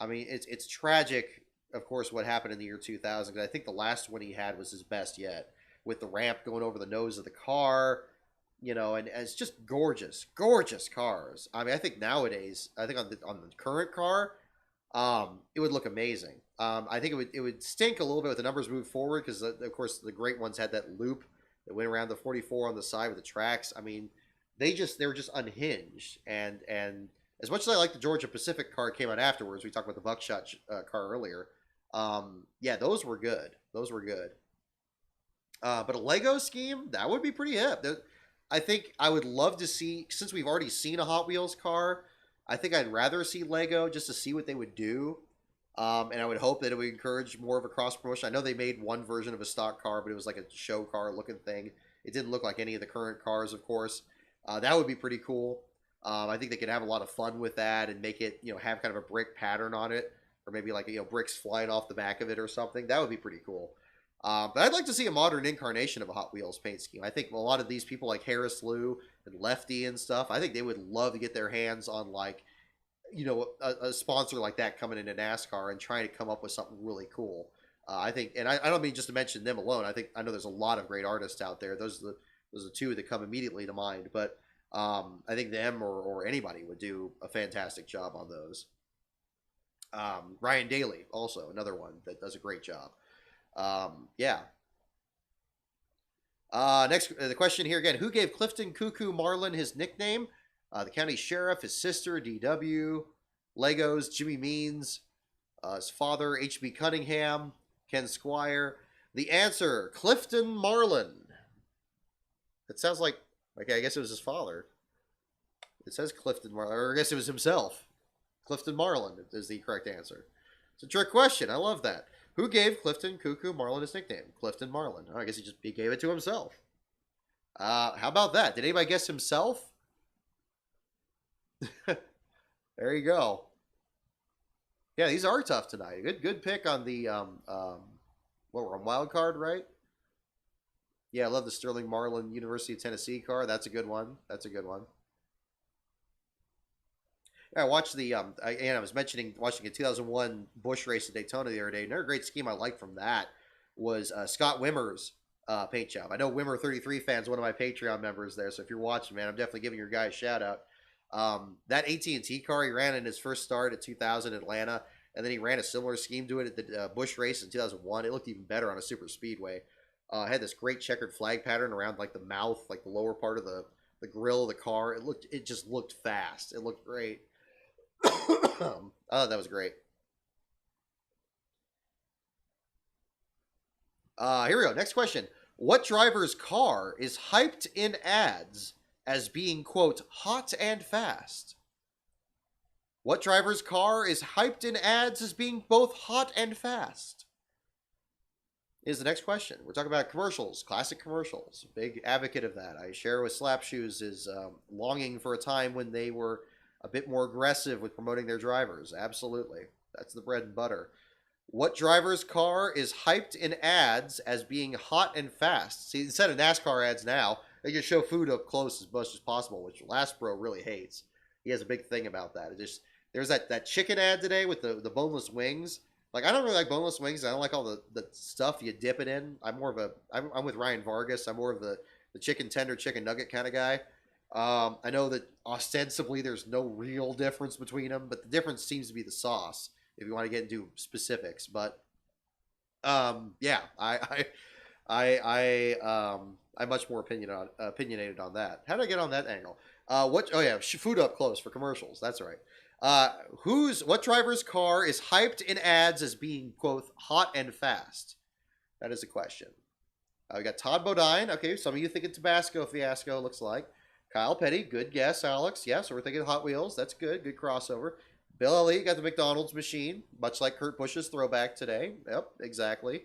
I mean, it's tragic, of course, what happened in the year 2000. I think the last one he had was his best yet, with the ramp going over the nose of the car, you know, and it's just gorgeous, gorgeous cars. I mean, I think nowadays, I think on the current car, it would look amazing. I think it would stink a little bit with the numbers move forward because, of course, the great ones had that loop that went around the 44 on the side with the tracks. I mean, they were just unhinged. And as much as I like the Georgia Pacific car came out afterwards, we talked about the Buckshot car earlier. Yeah, those were good. Those were good. But a Lego scheme, that would be pretty hip. I think I would love to see, since we've already seen a Hot Wheels car, I think I'd rather see Lego just to see what they would do. And I would hope that it would encourage more of a cross promotion. I know they made one version of a stock car, but it was like a show car looking thing. It didn't look like any of the current cars, of course. That would be pretty cool. I think they could have a lot of fun with that and make it, have kind of a brick pattern on it, or maybe like, bricks flying off the back of it or something. That would be pretty cool. But I'd like to see a modern incarnation of a Hot Wheels paint scheme. I think a lot of these people like Harris Lou and Lefty and stuff, I think they would love to get their hands on like, a sponsor like that coming into NASCAR and trying to come up with something really cool. I think, and I don't mean just to mention them alone. I know there's a lot of great artists out there. Those are the two that come immediately to mind. But I think them or anybody would do a fantastic job on those. Ryan Daly, also another one that does a great job. Yeah. Next, the question here again. Who gave Clifton Cuckoo Marlin his nickname? The county sheriff, his sister, D.W., Legos, Jimmy Means, his father, H.B. Cunningham, Ken Squire. The answer, Clifton Marlin. It sounds like, okay, I guess it was his father. It says Clifton Marlin, or I guess it was himself. Clifton Marlin is the correct answer. It's a trick question. I love that. Who gave Clifton Cuckoo Marlin his nickname? Clifton Marlin. Oh, I guess he gave it to himself. How about that? Did anybody guess himself? There you go. Yeah, these are tough tonight. Good pick on the what we're on wild card, right? Yeah, I love the Sterling Marlin University of Tennessee car. That's a good one. That's a good one. Yeah, I watched the I was watching a 2001 Busch race at Daytona the other day. Another great scheme I liked from that was Scott Wimmer's paint job. I know Wimmer 33 fans, one of my Patreon members there. So if you're watching, man, I'm definitely giving your guy a shout out. That AT&T car he ran in his first start at 2000 Atlanta, and then he ran a similar scheme to it at the Busch race in 2001. It looked even better on a super speedway. Had this great checkered flag pattern around like the mouth, like the lower part of the grill of the car. It just looked fast. It looked great. I thought that was great. Here we go. Next question. What driver's car is hyped in ads as being, quote, hot and fast? What driver's car is hyped in ads as being both hot and fast? Is the next question. We're talking about commercials, classic commercials. Big advocate of that. I share with Slap Shoes is longing for a time when they were a bit more aggressive with promoting their drivers. Absolutely. That's the bread and butter. What driver's car is hyped in ads as being hot and fast? See, instead of NASCAR ads now, they can show food up close as much as possible, which Lastbro really hates. He has a big thing about that. There's that chicken ad today with the boneless wings. Like, I don't really like boneless wings. I don't like all the stuff you dip it in. I'm with Ryan Vargas. I'm more of the chicken tender, chicken nugget kind of guy. I know that ostensibly there's no real difference between them, but the difference seems to be the sauce. If you want to get into specifics, but yeah, I'm much more opinionated on that. How did I get on that angle? Oh yeah, food up close for commercials. That's right. What driver's car is hyped in ads as being, quote, hot and fast? That is a question. We got Todd Bodine. Okay, some of you thinking Tabasco fiasco, looks like. Kyle Petty, good guess, Alex. Yeah, so we're thinking Hot Wheels. That's good. Good crossover. Bill Elliott got the McDonald's machine, much like Kurt Busch's throwback today. Yep, exactly.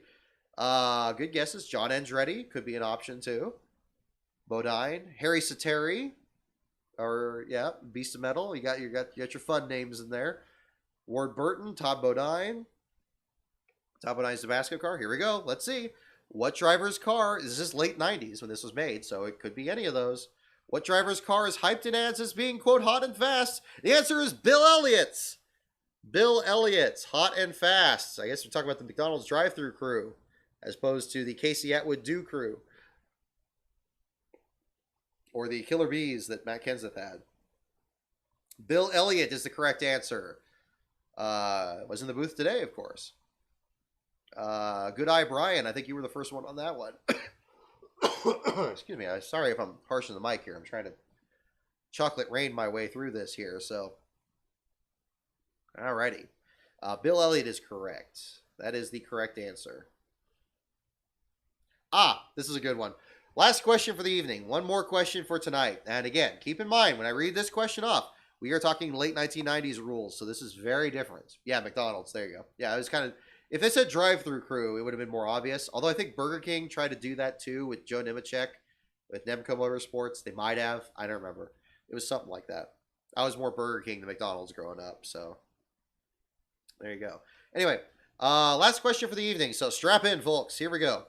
Good guesses. John Andretti could be an option too. Bodine. Harry Sateri. Or, yeah, Beast of Metal. You got your fun names in there. Ward Burton, Todd Bodine. Todd Bodine's Tabasco car. Here we go. Let's see. What driver's car? This is late 90s when this was made, so it could be any of those. What driver's car is hyped in ads as being, quote, hot and fast? The answer is Bill Elliott's. Bill Elliott's, hot and fast. I guess we're talking about the McDonald's drive-thru crew as opposed to the Casey Atwood Do crew. Or the Killer Bees that Matt Kenseth had. Bill Elliott is the correct answer. Was in the booth today, of course. Good Eye Brian, I think you were the first one on that one. Excuse me. I'm sorry if I'm harsh on the mic here. I'm trying to chocolate rain my way through this here. So, alrighty. Bill Elliott is correct. That is the correct answer. This is a good one. Last question for the evening. One more question for tonight. And again, keep in mind, when I read this question off, we are talking late 1990s rules. So this is very different. Yeah, McDonald's. There you go. Yeah, it was kind of... If it said drive-thru crew, it would have been more obvious. Although I think Burger King tried to do that too with Joe Nemechek, with Nemco Motorsports. They might have. I don't remember. It was something like that. I was more Burger King than McDonald's growing up. So there you go. Anyway, last question for the evening. So strap in, folks. Here we go.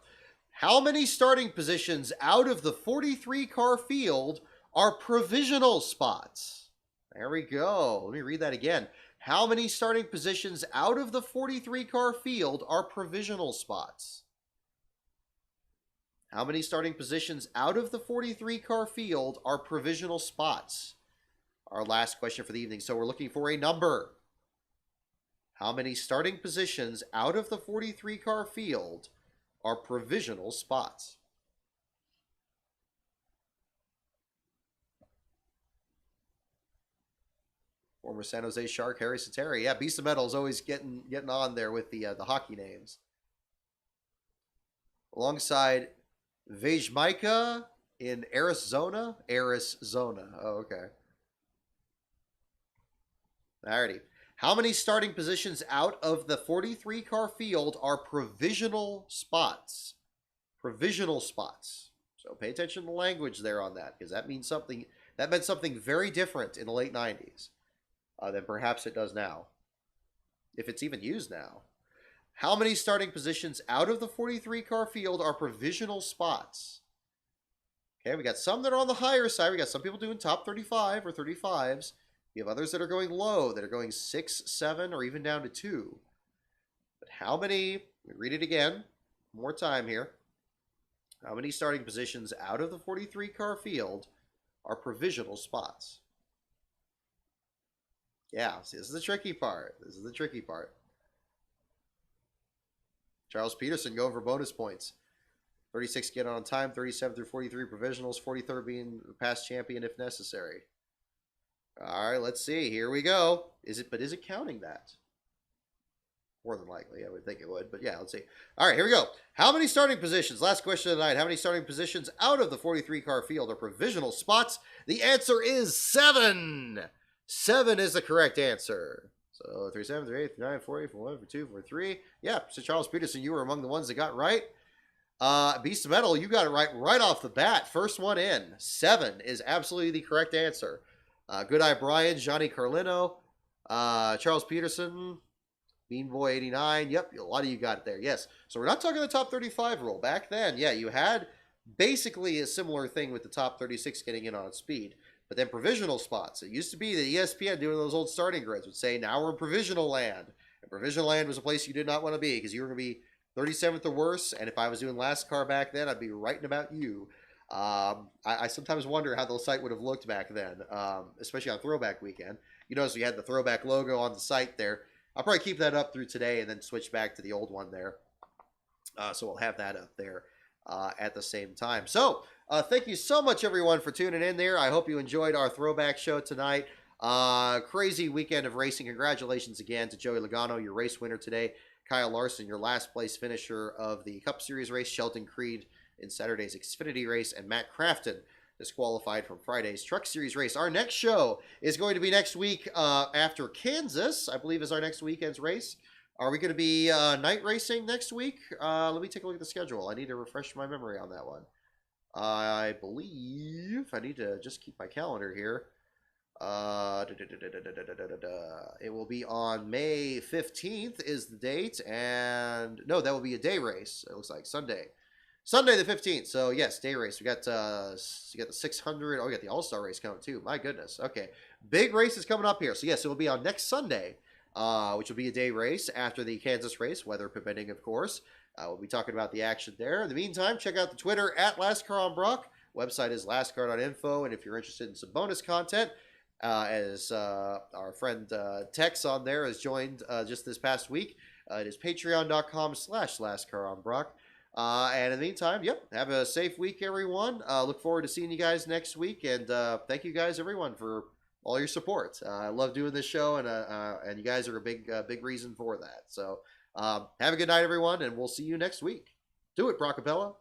How many starting positions out of the 43-car field are provisional spots? There we go. Let me read that again. How many starting positions out of the 43-car field are provisional spots? How many starting positions out of the 43-car field are provisional spots? Our last question for the evening. So we're looking for a number. How many starting positions out of the 43-car field are provisional spots? Former San Jose Shark Harry Sateri. Yeah, Beast of Metal is always getting on there with the hockey names. Alongside Vejmika in Arizona. Arizona. Oh, okay. Alrighty. How many starting positions out of the 43-car field are provisional spots? Provisional spots. So pay attention to the language there on that, because that means something. That meant something very different in the late 90s than perhaps it does now, if it's even used now. How many starting positions out of the 43-car field are provisional spots? Okay, we got some that are on the higher side. We got some people doing top 35 or 35s. You have others that are going low, that are going 6, 7, or even down to 2. But how many, let me read it again, more time here. How many starting positions out of the 43-car field are provisional spots? Yeah, see, this is the tricky part. This is the tricky part. Charles Peterson going for bonus points. 36 get on time, 37 through 43 provisionals, 43rd being the past champion if necessary. All right, let's see. Here we go. Is it counting that? More than likely, I would think it would. But yeah, let's see. All right, here we go. How many starting positions? Last question of the night. How many starting positions out of the 43-car field are provisional spots? The answer is 7. 7 is the correct answer. So 37, 38, 39, 40, 41, 42, 43. Yeah, so Charles Peterson, you were among the ones that got right. Beast of Metal, you got it right off the bat. First one in. 7 is absolutely the correct answer. Good Eye Brian, Johnny Carlino, Charles Peterson, Bean Boy 89. Yep, a lot of you got it there. Yes. So we're not talking the top 35 rule. Back then, yeah, you had basically a similar thing with the top 36 getting in on speed. But then provisional spots. It used to be that ESPN doing those old starting grids would say, now we're in provisional land. And Provisional Land was a place you did not want to be because you were going to be 37th or worse. And if I was doing last car back then, I'd be writing about you. I sometimes wonder how the site would have looked back then, especially on Throwback weekend. You notice we had the Throwback logo on the site there. I'll probably keep that up through today and then switch back to the old one there. So we'll have that up there at the same time. So thank you so much, everyone, for tuning in there. I hope you enjoyed our Throwback show tonight. Crazy weekend of racing. Congratulations again to Joey Logano, your race winner today. Kyle Larson, your last place finisher of the Cup Series race. Shelton Creed in Saturday's Xfinity race. And Matt Crafton disqualified from Friday's Truck Series race. Our next show is going to be next week after Kansas, I believe is our next weekend's race. Are we going to be night racing next week? Let me take a look at the schedule. I need to refresh my memory on that one. I believe I need to just keep my calendar here. It will be on May 15th is the date. And no, that will be a day race. It looks like Sunday the 15th. So yes, day race. We got you got the 600. Oh, we got the All-Star race coming too. My goodness. Okay, big race is coming up here. So yes, it will be on next Sunday, which will be a day race after the Kansas race, weather permitting, of course. We'll be talking about the action there. In the meantime, check out the Twitter at LastCarOnBrock. Website is lastcar.info, and if you're interested in some bonus content, as our friend Tex on there has joined just this past week, it is patreon.com/LastCarOnBrock. And in the meantime, yep, have a safe week, everyone. Look forward to seeing you guys next week, and thank you guys, everyone, for all your support. I love doing this show, and you guys are a big reason for that. So have a good night, everyone, and we'll see you next week. Do it, Brockapella.